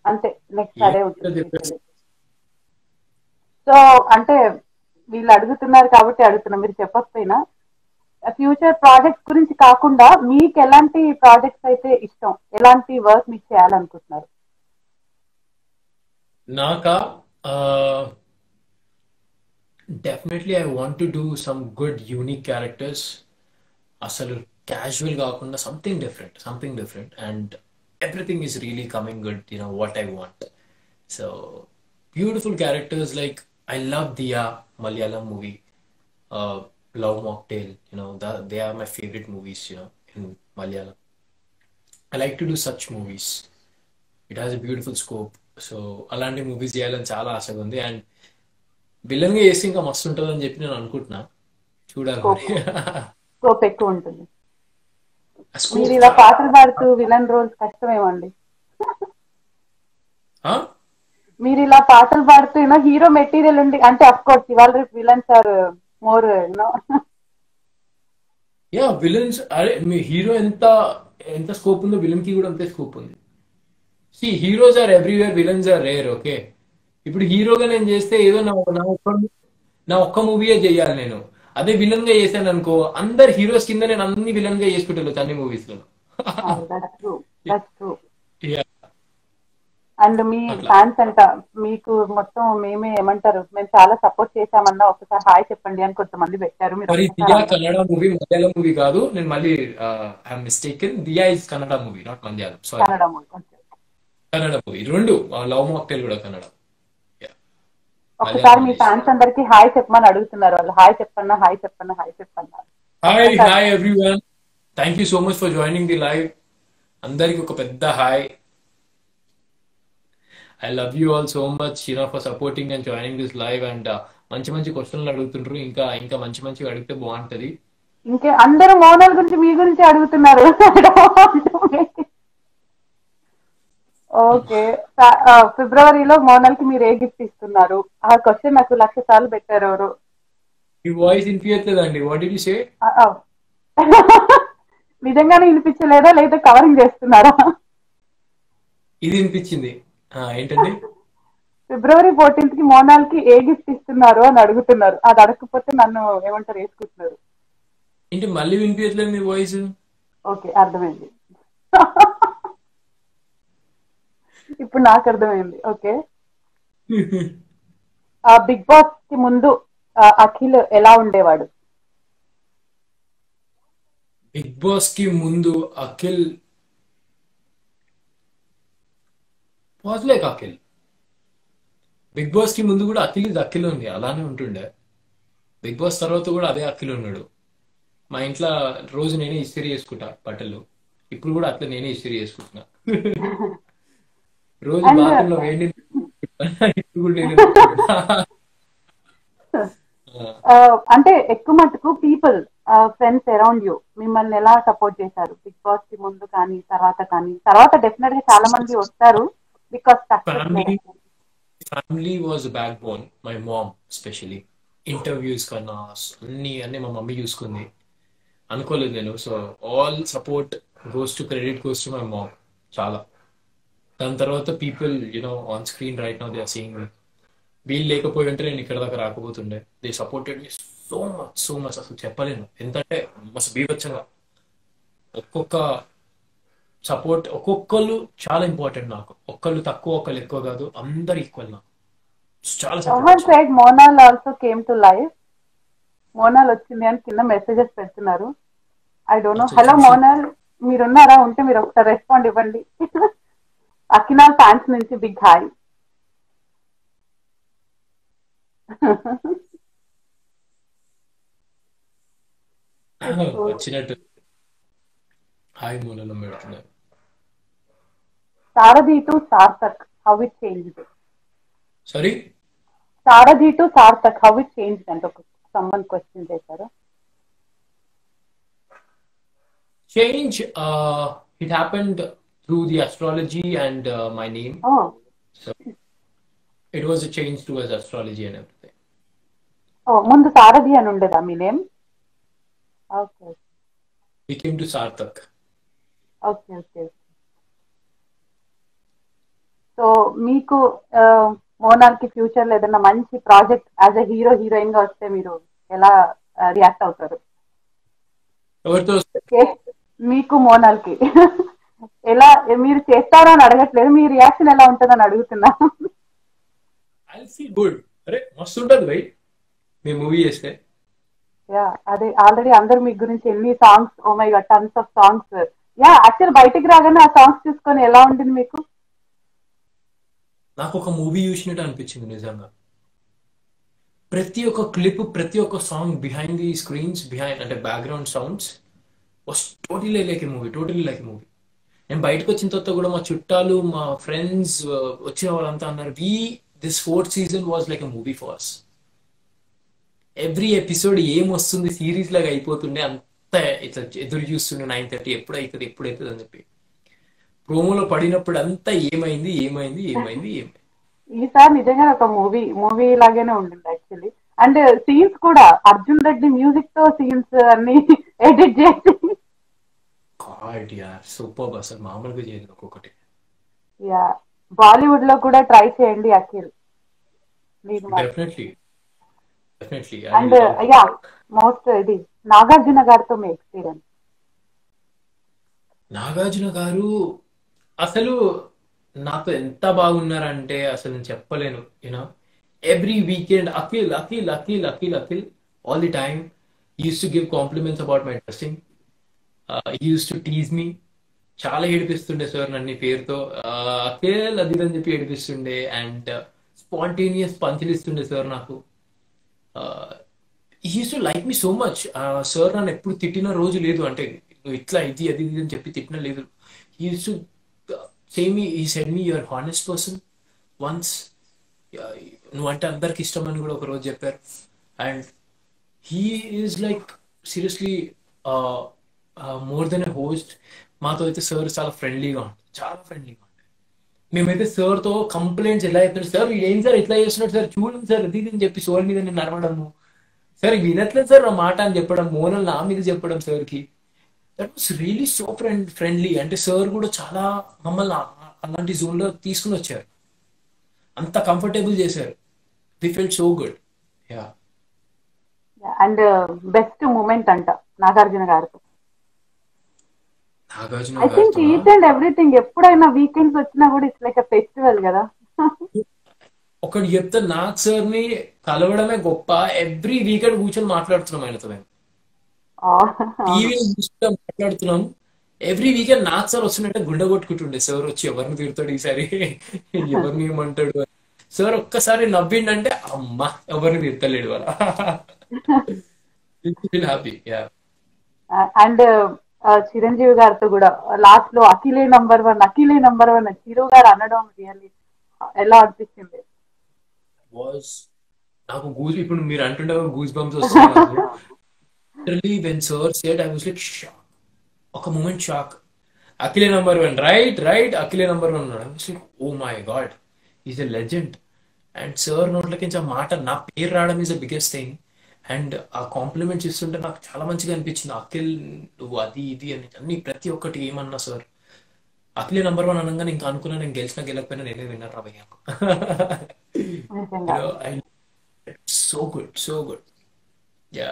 C: అంతే, నెక్స్ట్ అదే ఉంటుంది.
A: Yeah.
C: సో అంటే వీళ్ళు అడుగుతున్నారు కాబట్టి అడుగుతున్నా, మీరు చెప్పకపోయినా. ఫ్యూచర్ ప్రాజెక్ట్స్ గురించి కాకుండా మీకు ఎలాంటి ప్రాజెక్ట్స్ అయితే ఇష్టం, ఎలాంటి వర్క్ మీకు చేయాలనుకుంటున్నారు?
A: Naka, definitely I want to do some good unique characters. అసలు క్యాజువల్ కాకుండా something different and everything is really coming good, what I want. So beautiful characters like I love Dia, Malayalam movie, love mocktail, they are my favourite movies, in Malayalam. I like to do such movies. It has a beautiful scope. So అలాంటి movies చేయాలని చాలా ఆశగా ఉంది. And villain గా చేసి ఇంకా మస్తు ఉంటుందని చెప్పి నేను అనుకుంటున్నా. చూడాలి మరి.
C: స్కోప్ ఎక్కువ ఉంటుంది.
A: ఆ
C: మీరు
A: స్కోప్
C: ఇలా పాటలు పాడుతూ విలన్ రోల్స్ కష్టమేమండి? మీరు ఇలా పాటలు పాడుతూ హీరో మెటీరియల్ ఉంది అంటే అఫ్ కోర్స్ ఇవాళ రేపు villains are more
A: yeah, villains. అరే మీ హీరో ఎంత ఎంత స్కోప్ ఉందో విలన్ కి కూడా అంతే స్కోప్ ఉంది. See heroes are everywhere, villains are rare. Okay, ఇప్పుడు హీరోగా నేను చేస్తే ఏదో నా ఒక్క మూవీయే చేయాలి నేను. అదే విలన్ గా చేశాను అనుకో, అందరు హీరోస్ కింద నేను అన్ని విలన్ గా చేసుకుంటాను అన్ని మూవీస్ లో.
C: That's true, that's true.
A: Yeah,
C: and మీ
A: అట్లా.
C: ఫ్యాన్స్ అంట మీకు మొత్తం మేమే ఏమంటారు, మేము చాలా సపోర్ట్ చేశామన్నా ఒకసారి హాయ్ చెప్పండి అని కొంతమంది పెట్టారు. మీరు
A: మరి
C: ఒక్కసారి
A: దియా
C: అన్నారు.
A: కన్నడ మూవీ, మలయాళం మూవీ కాదు. నేను మళ్ళీ I'm mistaken. Dia is Kannada movie, not Malayalam. Sorry,
C: Kannada movie కొంచెం
A: కన్నడ మూవీ. రెండు, లవ్ మాక్టైల్ కూడా కన్నడ. Yeah,
C: ఒకసారి
A: మలయాళం
C: మీ
A: రిలీజ్.
C: ఫ్యాన్స్ అందరికి హాయ్ చెప్పమని అడుగుతున్నారు వాళ్ళు. హాయ్ చెప్పన్నా, హాయ్ చెప్పన్నా, హాయ్ చెప్పన్నా.
A: హాయ్
C: ఒక్కసారి
A: hi everyone, thank you so much for joining the live. అందరికి ఒక పెద్ద hi. I love you all so much, for supporting and joining this live. And మంచి మంచి క్వశ్చన్లు అడుగుతుండ్రు. ఇంకా ఇంకా మంచి మంచిగా అడిగితే బాగుంటది.
C: ఇంకే అందరూ మోనాల్ గురించి మీ గురించి అడుగుతున్నారు. ఓకే, ఫిబ్రవరిలో మోనాల్ కి మీరు ఏ గిఫ్ట్ ఇస్తున్నారు? ఆ క్వశ్చన్ నాకు 1,00,000 సార్లు పెట్టారు ఎవరు.
A: మీ వాయిస్ వినిపించలేదండి. What did you say?
C: ఆ, ఆ. నిజంగానే వినిపించలేదా లేదా కవరింగ్ చేస్తున్నారా?
A: ఇది వినిపించింది. ఏంటండి?
C: ఫిబ్రవరి 14th కి మోనాల్ కి ఏ గిఫ్ట్ ఇస్తున్నారు అని అడుగుతున్నారు. అది అడగకపోతే నన్ను ఏమంటారు వేసుకుంటున్నారు.
A: ఏంటి మళ్ళీ వినిపించలేదు మీ వాయిస్?
C: ఓకే, అర్థమైంది. ఇప్పుడు నాకు అర్థమైంది. ఓకే, బిగ్ బాస్ కి ముందు అఖిల్ ఎలా ఉండేవాడు?
A: బిగ్ బాస్ కి ముందు Akhil was like Akhil. Bigg Boss కి ముందు కూడా అఖిల్ ఉంది, అలానే ఉంటుండే. బిగ్ బాస్ తర్వాత కూడా అదే అఖిల్ ఉన్నాడు. మా ఇంట్లో రోజు నేనే ఇస్త్రీ చేసుకుంటా బట్టలు. ఇప్పుడు కూడా అట్లా నేనే ఇస్త్రీ చేసుకుంటున్నా. రోజు
C: అండ్
A: బాత్రూంలో వేడి నీళ్ళు ఇప్పుడు కూడా నేనే పెట్టుకుంటా.
C: అంటే ఎక్కువ మటుకు పీపుల్ ఫ్రెండ్స్ అరౌండ్ యూ మిమ్మల్ని ఎలా సపోర్ట్ చేశారు బిగ్ బాస్ కి ముందు కానీ తర్వాత డెఫినెట్ గా చాలా మంది వస్తారు because success
A: family family was backbone. My mom especially interviews కన్నా అన్ని అన్ని మా మమ్మీ చూసుకుంది. అనుకోలేదు నేను. So all support credit goes to my mom. చాలా. దాని తర్వాత people on screen right now they are seeing me. వీళ్ళు లేకపోయి ఉంటే నేను ఇక్కడ దాకా రాకపోతుండే. They supported me so much అసలు చెప్పలేను. ఎంతంటే మస్తు బీభత్సంగా. ఒక్కొక్క సపోర్ట్ ఒక్కొక్కళ్ళు చాలా ఇంపార్టెంట్ నాకు. ఒక్కళ్ళు తక్కువ ఒకళ్ళు ఎక్కువ కాదు, అందరు ఈక్వల్ నాకు. చాలా సపోర్ట్
C: someone
A: వచ్చింది.
C: said Monal also came to live. Monal వచ్చింది అని కింద మెసేజెస్ పెడుతున్నారు. I don't know.
A: అచ్చా,
C: హలో
A: చూసి
C: మోనాల్, మీరున్నారా? ఉంటే మీరు ఒకసారి రెస్పాండ్ ఇవ్వండి. అకినాల్ ఫ్యాన్స్ నుంచి బిగ్ హాయ్.
A: వచ్చినట్టు హాయ్ మూలలో పెడుతున్నారు.
C: Sarathi to Sarthak, how it changed.
A: Sorry.
C: Sarathi to Sarthak, how it changed అంటే ఒక సమ్మన్ క్వశ్చన్ చేశారు.
A: Change, it happened through the astrology and my name.
C: Oh
A: So it was a change towards astrology and everything.
C: ముందు సారథి అని ఉండేదా మీ name? Okay
A: We came to Sarthak.
C: Okay okay. So మీకు మోనాల్ కి future లో ఏదైనా మంచి ప్రాజెక్ట్ యాజ్ అ హీరోయిన్ గా వస్తే మీరు ఎలా రియాక్ట్ అవుతారు?
A: ఎవరితో
C: మీకు మోనాల్ కి ఎలా మీరు చేస్తారో అని అడగట్లేదు, మీ రియాక్షన్ ఎలా ఉంటుందని అడుగుతున్నా.
A: I'll feel good. అరే మస్తు ఉంటుంది భయ్ మీ మూవీ చేస్తే.
C: యా అదే ఆల్రెడీ అందరు మీ గురించి ఎన్ని songs, oh my god tons of songs. Yeah actual బయటికి రాగానే ఆ సాంగ్స్ చూసుకొని ఎలా ఉంటుంది మీకు?
A: నాకు ఒక మూవీ చూసినట్టు అనిపించింది నిజంగా. ప్రతి ఒక్క క్లిప్, ప్రతి ఒక్క సాంగ్ బిహైండ్ ది స్క్రీన్స్, అంటే background sounds was totally like A movie. నేను బయటకు వచ్చిన తర్వాత కూడా మా చుట్టాలు, మా ఫ్రెండ్స్ వచ్చిన వాళ్ళంతా అన్నారు, this fourth season was like a movie for us. Every episode ఏం వస్తుంది సిరీస్ లాగా అయిపోతుండే, అంత ఇట్లా ఎదురు చూస్తుండే 9:30 ఎప్పుడైతుంది అని చెప్పి. ప్రోమోలో పడినప్పుడు అంతా ఏమైంది.
C: ఈసారి నిజంగా ఒక మూవీ లాగానే ఉండింది యాక్చువల్లీ. అండ్ సీన్స్ కూడా అర్జున్ రెడ్డి మ్యూజిక్ తో సీన్స్ అన్ని ఎడిట్ చేసి
A: సూపర్. అసలు మామూలుగా చేయదు ఒక్కొక్కటి.
C: యా బాలీవుడ్ లో కూడా ట్రై చేయండి Akhil.
A: Definitely.
C: And yeah most ఇది నాగార్జున గారితో మీ ఎక్స్పీరియన్స్.
A: నాగార్జున గారు అసలు నాతో ఎంత బాగున్నారంటే అసలు నేను చెప్పలేను. Every weekend Akhil all the time use to give compliments about my dressing. Use to tease me. చాలా ఏడిపిస్తుండే సార్ నన్ను పేరుతో. అఖిల్ అది అని చెప్పి ఏడిపిస్తుండే. అండ్ స్పాంటేనియస్ పంచులు ఇస్తుండే సార్ నాకు. Use to like me so much. Sir నన్ను ఎప్పుడు తిట్టిన రోజు లేదు. అంటే నువ్వు ఇట్లా ఇది అని చెప్పి తిట్టిన లేదు. Use to he said me you're a honest person once. నువ్వంటే అందరికి ఇష్టం అని కూడా ఒక రోజు చెప్పారు. And he is like seriously more than a host. మాతో అయితే సార్ చాలా ఫ్రెండ్లీగా ఉంటుంది. మేమైతే సార్తో కంప్లైంట్స్ ఎలా చెప్తారు, సార్ ఏం సార్ ఇట్లా చేస్తున్నాడు సార్, చూడండి సార్ అది అని చెప్పి సోర్ మీద నేను నడవడము, సార్ వినట్లేదు సార్ నా మాట అని చెప్పడం, మోనల్ నా మీద చెప్పడం సార్కి. That was really so friendly. అంటే సార్ కూడా చాలా మమ్మల్ని అలాంటి జోన్ లో తీసుకుని వచ్చారు. అంత కంఫర్టబుల్ చేశారు. We felt so good. Yeah.
C: And best moment అంట నాగార్జున గారితో. I think each and everything ఎప్పుడైనా వీకెండ్స్ వచ్చినా కూడా ఇట్స్ లైక్ ఎ ఫెస్టివల్ కదా.
A: ఒకటి చెప్తే నాగ్ సార్ ని కలవడమే గొప్ప. ఎవ్రీ వీకెండ్ కూర్చొని మాట్లాడుతున్నాం ఆయనతో. మేము టీవీని చూస్తూ మాట్లాడుతున్నాం. ఎవ్రీ వీకెండ్ నాగ్ సార్ వస్తున్నట్టే గుండె కొట్టుకుంటుండే. సార్ వచ్చి ఎవరిని తిడతాడు ఈసారి, ఎవరిని ఏమంటాడు. సార్ ఒక్కసారి నవ్విండంటే అమ్మా ఎవరిని తిడతలేడు వాళ్ళ. హ్యాపీ.
C: అండ్ చిరంజీవి గారితో కూడా లాస్ట్ లో అఖిలే నంబర్ వన్ చిరు గారు అనడం రియల్లీ ఎలా అనిపించింది?
A: నాకు గూస్ ఇప్పుడు మీరు అంటుంటే గూస్ బంప్స్ వస్తున్నాయి నాకు. Literally when sir said I was like shock. ఒక మూమెంట్ షాక్. అఖిలే నంబర్ వన్, రైట్ రైట్, అఖిలే నంబర్ వన్ ఉన్నాడు. I was like oh my God, is a legend. And sir నోట్లకించి ఆ మాట, నా పేరు రావడం is the biggest thing. And ఆ కాంప్లిమెంట్స్ ఇస్తుంటే నాకు చాలా మంచిగా అనిపించింది. అఖిల్ నువ్వు అది ఇది అని అన్ని ప్రతి ఒక్కటి ఏమన్నా సార్. అఖిలే నంబర్ వన్ అనగానే ఇంకా అనుకున్నా నేను గెలిచినా గెలకపోయినా నేనే విన్నర్ రాబోయా.
C: నిజంగా
A: I so good, so good. Yeah,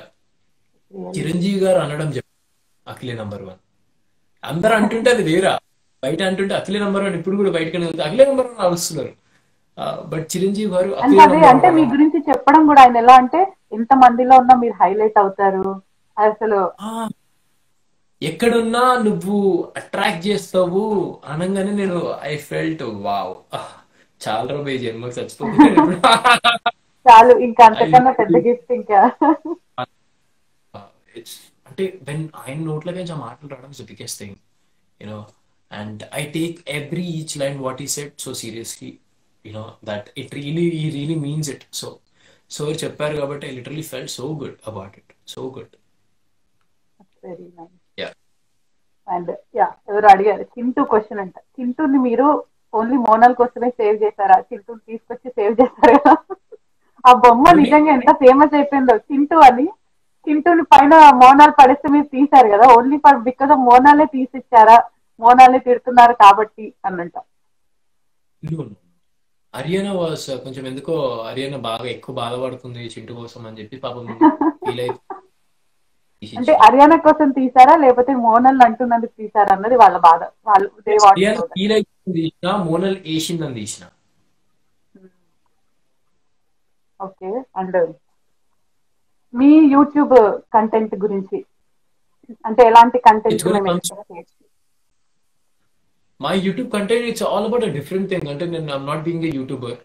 C: really.
A: Chiranjeevi గారు అనడం చెప్పి అఖిలే నంబర్ వన్. అందరూ అంటుంటే అది వేరా, బయట అంటుంటే అఖిలే నంబర్ వన్. ఇప్పుడు కూడా బయటకు వెళ్తే అఖిలే నంబర్ వన్ అరుస్తున్నారు. బట్ చిరంజీవి గారు
C: అంటే
A: అఖిలే
C: అదే
A: నంబర్
C: అంటే మీ
A: వన్.
C: గురించి చెప్పడం కూడా ఆయన ఎలా అంటే ఎంత మందిలో ఉన్నా మీరు హైలైట్ అవుతారు అసలు.
A: ఎక్కడున్నా నువ్వు అట్రాక్ట్ చేస్తావు అనగానే నేను ఐ ఫెల్ట్ వావ్, చాలా రోజు ఈ జన్మకు చచ్చిపోతున్నాను ఇప్పుడు.
C: చాలు ఇంకా
A: ఐ
C: అంతకన్నా పెద్ద గిఫ్ట్ ఇంకా.
A: ఇట్స్ అంటే వెన్ ఆయన నోట్లోకి ఆ మాటలు రావడం is the biggest thing, you know. And I take every each line what he said so seriously, you know, that it really he really means it. So sir చెప్పారు కాబట్టి I literally felt so good about it, so good.
C: Very nice.
A: Yeah.
C: And yeah, ఎవరు అడిగారు Chintu question అంట. చింటూని మీరు only Monal కోసమే save చేశారా? చింటూని తీసుకొచ్చి save చేశారు కదా. ఆ బొమ్మ నిజంగా ఎంత ఫేమస్ అయిపోయిందో చింటూ అని. చింటూని పైన మోనాల్ పడేస్తే మీరు తీశారు కదా, ఓన్లీ ఫర్ బికాస్ ఆఫ్ మోనాలే తీసిచ్చారా, మోనాలే తిడుతున్నారు కాబట్టి అన్నంట.
A: హర్యానా వాస్ కొంచెం ఎందుకో హర్యానా బాగా ఎక్కువ బాధపడుతుంది చింటూ కోసం అని చెప్పి పాపం ఫీల్ అయితే తీసి
C: అంటే
A: ఇచ్చిన.
C: హర్యానా కోసం తీసారా లేకపోతే మోనల్ అంటున్నందుకు తీసారా అన్నది వాళ్ళ బాధ. వాళ్ళు they want to
A: Haryana
C: know that.
A: Feel అయితే తీసిన, మోనల్ ఏషిందని తీసిన.
C: Okay. And me YouTube content గురించి అంటే ఎలాంటి కంటెంట్
A: ఇట్స్ గోనా
C: మేము
A: కమ్.
C: ఎక్స్పెక్ట్ చేయొచ్చు?
A: My YouTube content it's all about a different thing. అంటే నేను I'm not being a YouTuber.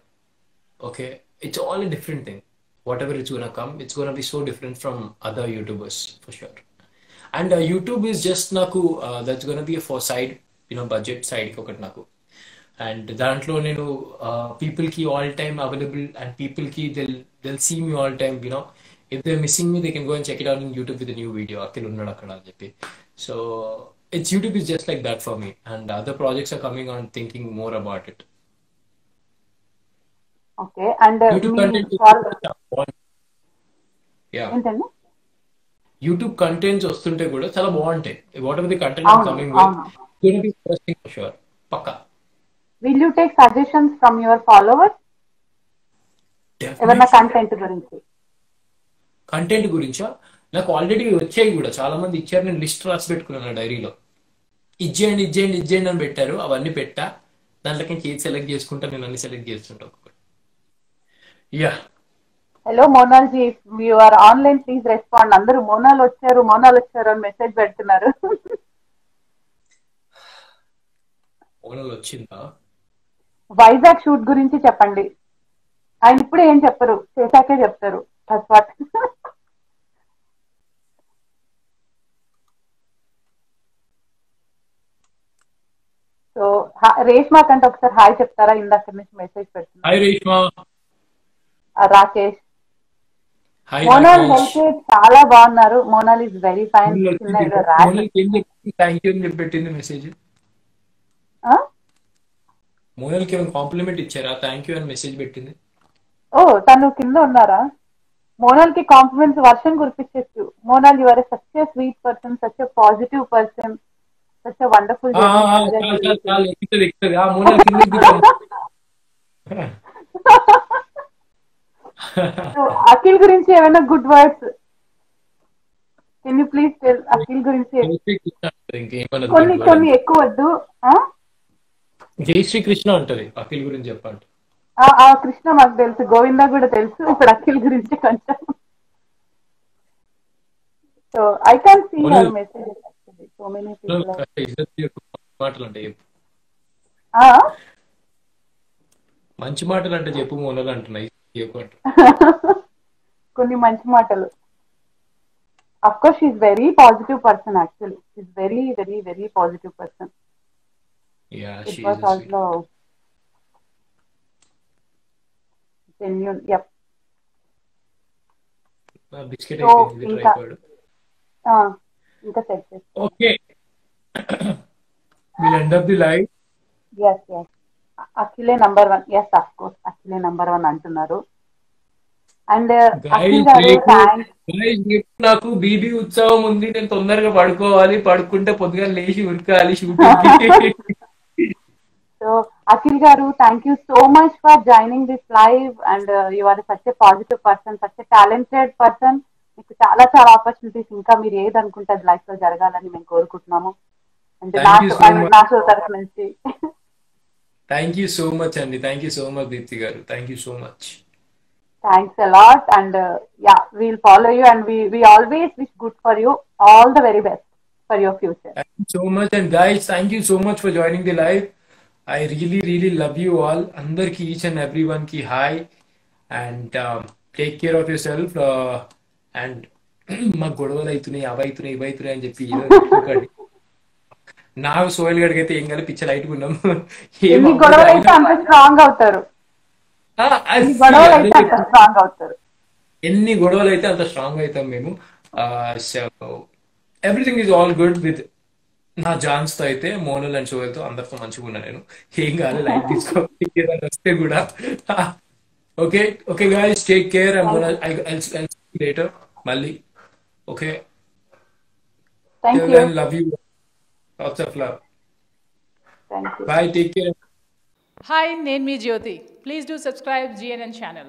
A: Okay, it's all a different thing. Whatever it's gonna come, it's gonna be so different from other YouTubers for sure. And YouTube is just naku, that's gonna be a for side, budget side ఒకటి నాకు. And దాంట్లో నేను people కి all time available, and people కి they'll see me all time, if they're missing me they can go and check it out on YouTube with a new video. Akhil ఉన్నాడు అక్కడ అని చెప్పి. So it's YouTube is just like that for me, and other projects are coming on, thinking more about it.
C: Okay. And
A: YouTube
C: మీ
A: content yeah,
C: ఏంటండి?
A: YouTube contents వస్తుంటే కూడా చాలా బాగుంటాయి. Whatever the content I'm
C: అవును,
A: coming with
C: అవును.
A: Gonna be interesting for sure. పక్కా.
C: Will you take suggestions from your followers ఏమన్నా
A: డెఫినెట్లీ.
C: కంటెంట్ గురించి?
A: కంటెంట్ గురించా? నాకు ఆల్రెడీ వచ్చాయి కూడా, చాలా మంది ఇచ్చారు. నేను లిస్ట్ రాసి పెట్టుకున్నాను డైరీలో. ఇచ్చేయండి ఇచ్చేయండి ఇచ్చేయండి అని పెట్టారు. అవన్నీ పెట్టా. దాంట్లోకి నుంచి ఏది సెలెక్ట్ చేసుకుంటా, నేను అన్ని సెలెక్ట్ చేస్తుంటా ఒక్కొక్కటి. Yeah.
C: Hello Monal ji, you are online, please respond. అందరూ మోనాల్ వచ్చారు మోనాల్ వచ్చారు అని మెసేజ్ పెడుతున్నారు.
A: ఓనల్ వచ్చిందా?
C: వైజాగ్ షూట్ గురించి చెప్పండి. ఆయన ఇప్పుడే ఏం చెప్పరు, చేశాకే చెప్తారు. That's what. సో రేష్మా కంటే ఒకసారి హాయ్ చెప్తారా? ఇందాక నుంచి మెసేజ్ పెడుతున్నారు.
A: Hi Reshma.
C: Rakesh.
A: Hi
C: Monal
A: Rakesh.
C: Health చాలా బాగున్నారు. Monal is very fine. చిన్న ఏదో ర్యాష్.
A: మోనల్కి ఏం చెప్పింది? థ్యాంక్ యూ అని చెప్పి పెట్టింది మెసేజ్. మోనల్కి ఏమైనా కాంప్లిమెంట్ ఇచ్చారా? థ్యాంక్ యూ అని మెసేజ్ పెట్టింది.
C: ఓ, తను కింద ఉన్నారా? మోనాల్ కి కాంప్లిమెంట్స్ వర్షం కురిపించచ్చు. Monal you are such a sweet person, such a positive person, such a wonderful
A: చాలు ఎక్కుతుంది ఎక్కుతుంది. మోనల్ కిందకి దిగాను.
C: అఖిల్ గురించి ఏమైనా good words can you please tell? Akhil గురించి
A: ఇంకేమన్నా
C: కొన్ని కొన్ని ఎక్కువ వద్దు.
A: జై శ్రీ కృష్ణ అంటది అఖిల్ గురించి చెప్పండి.
C: ఆ కృష్ణ మాకు తెలుసు, గోవిందా కూడా తెలుసు. ఇప్పుడు అఖిల్ గురించి కొంచెం. So I can see her messages actually. So many people.
A: మాటలు అంటే చెప్పు, మంచి మాటలు అంటే చెప్పు మోనల్ అంటున్నాయి.
C: కొన్ని మంచి మాటలు. Of course she is very positive person. Actually she is very very very positive person. It was also genuine. Yep.
A: Biscuit
C: so
A: అయిపోయింది ఇది
C: ఇంకా
A: ట్రైపాడ్.
C: ఇంకా సెట్ చేసుకో.
A: Okay, will end up the live.
C: Yes yes, అఖిలే number 1. Yes of course అఖిలే number 1 అంటున్నారు. And Akhil గారు thanks.
A: నాకు బీబీ ఉత్సవం ఉంది, నేను తొందరగా పడుకోవాలి, పడుకుంటే పొద్దుగా లేచి ఉరకాలి షూటింగ్ కి.
C: So Akhil garu, thank you so much for joining this live. And you are such a positive person, such a talented person. మీకు చాలా చాలా ఆపర్చునిటీస్ ఇంకా మీరు ఏది అనుకుంటే అది లైఫ్ లో జరగాలని మేము కోరుకుంటున్నాము. And
A: thank you so much,
C: నా షో తరఫు నుంచి
A: థ్యాంక్ యూ సో మచ్ అండి, thank you so much Deepti garu, thank you so much.
C: Thanks a lot. And yeah, we'll follow you and we always wish good for you. All the very best for your future.
A: Thank you so much, and guys, thank you so much for joining the live. I really, really love you all. Andarki, each and everyone ki hi, and take care of yourself. And మా గొడవలు అవుతున్నాయి, అవి అవుతున్నాయి, ఇవి అవుతున్నాయి అని చెప్పి నాకు సోయల్ గడికి అయితే ఏం కలిపి పిచ్చ లైట్ ఉన్నాం.
C: ఎన్ని గొడవలు అయితే అంత స్ట్రాంగ్ అవుతారు,
A: ఎన్ని గొడవలు అయితే అంత స్ట్రాంగ్ అవుతాం మేము. Everything is all good with నా జాన్స్ తో అయితే, మోనల్ అండ్ షోయల్ తో అందరితో మంచిగా ఉన్నా నేను. ఏం కాదు, లైట్ తీసుకో వస్తే కూడా. Okay okay guys, take care. Later మళ్ళీ. Okay, love you, lots of love.
C: Thank you.
A: Bye, take care.
D: Hi, name me Jyoti. Please do subscribe GNN channel.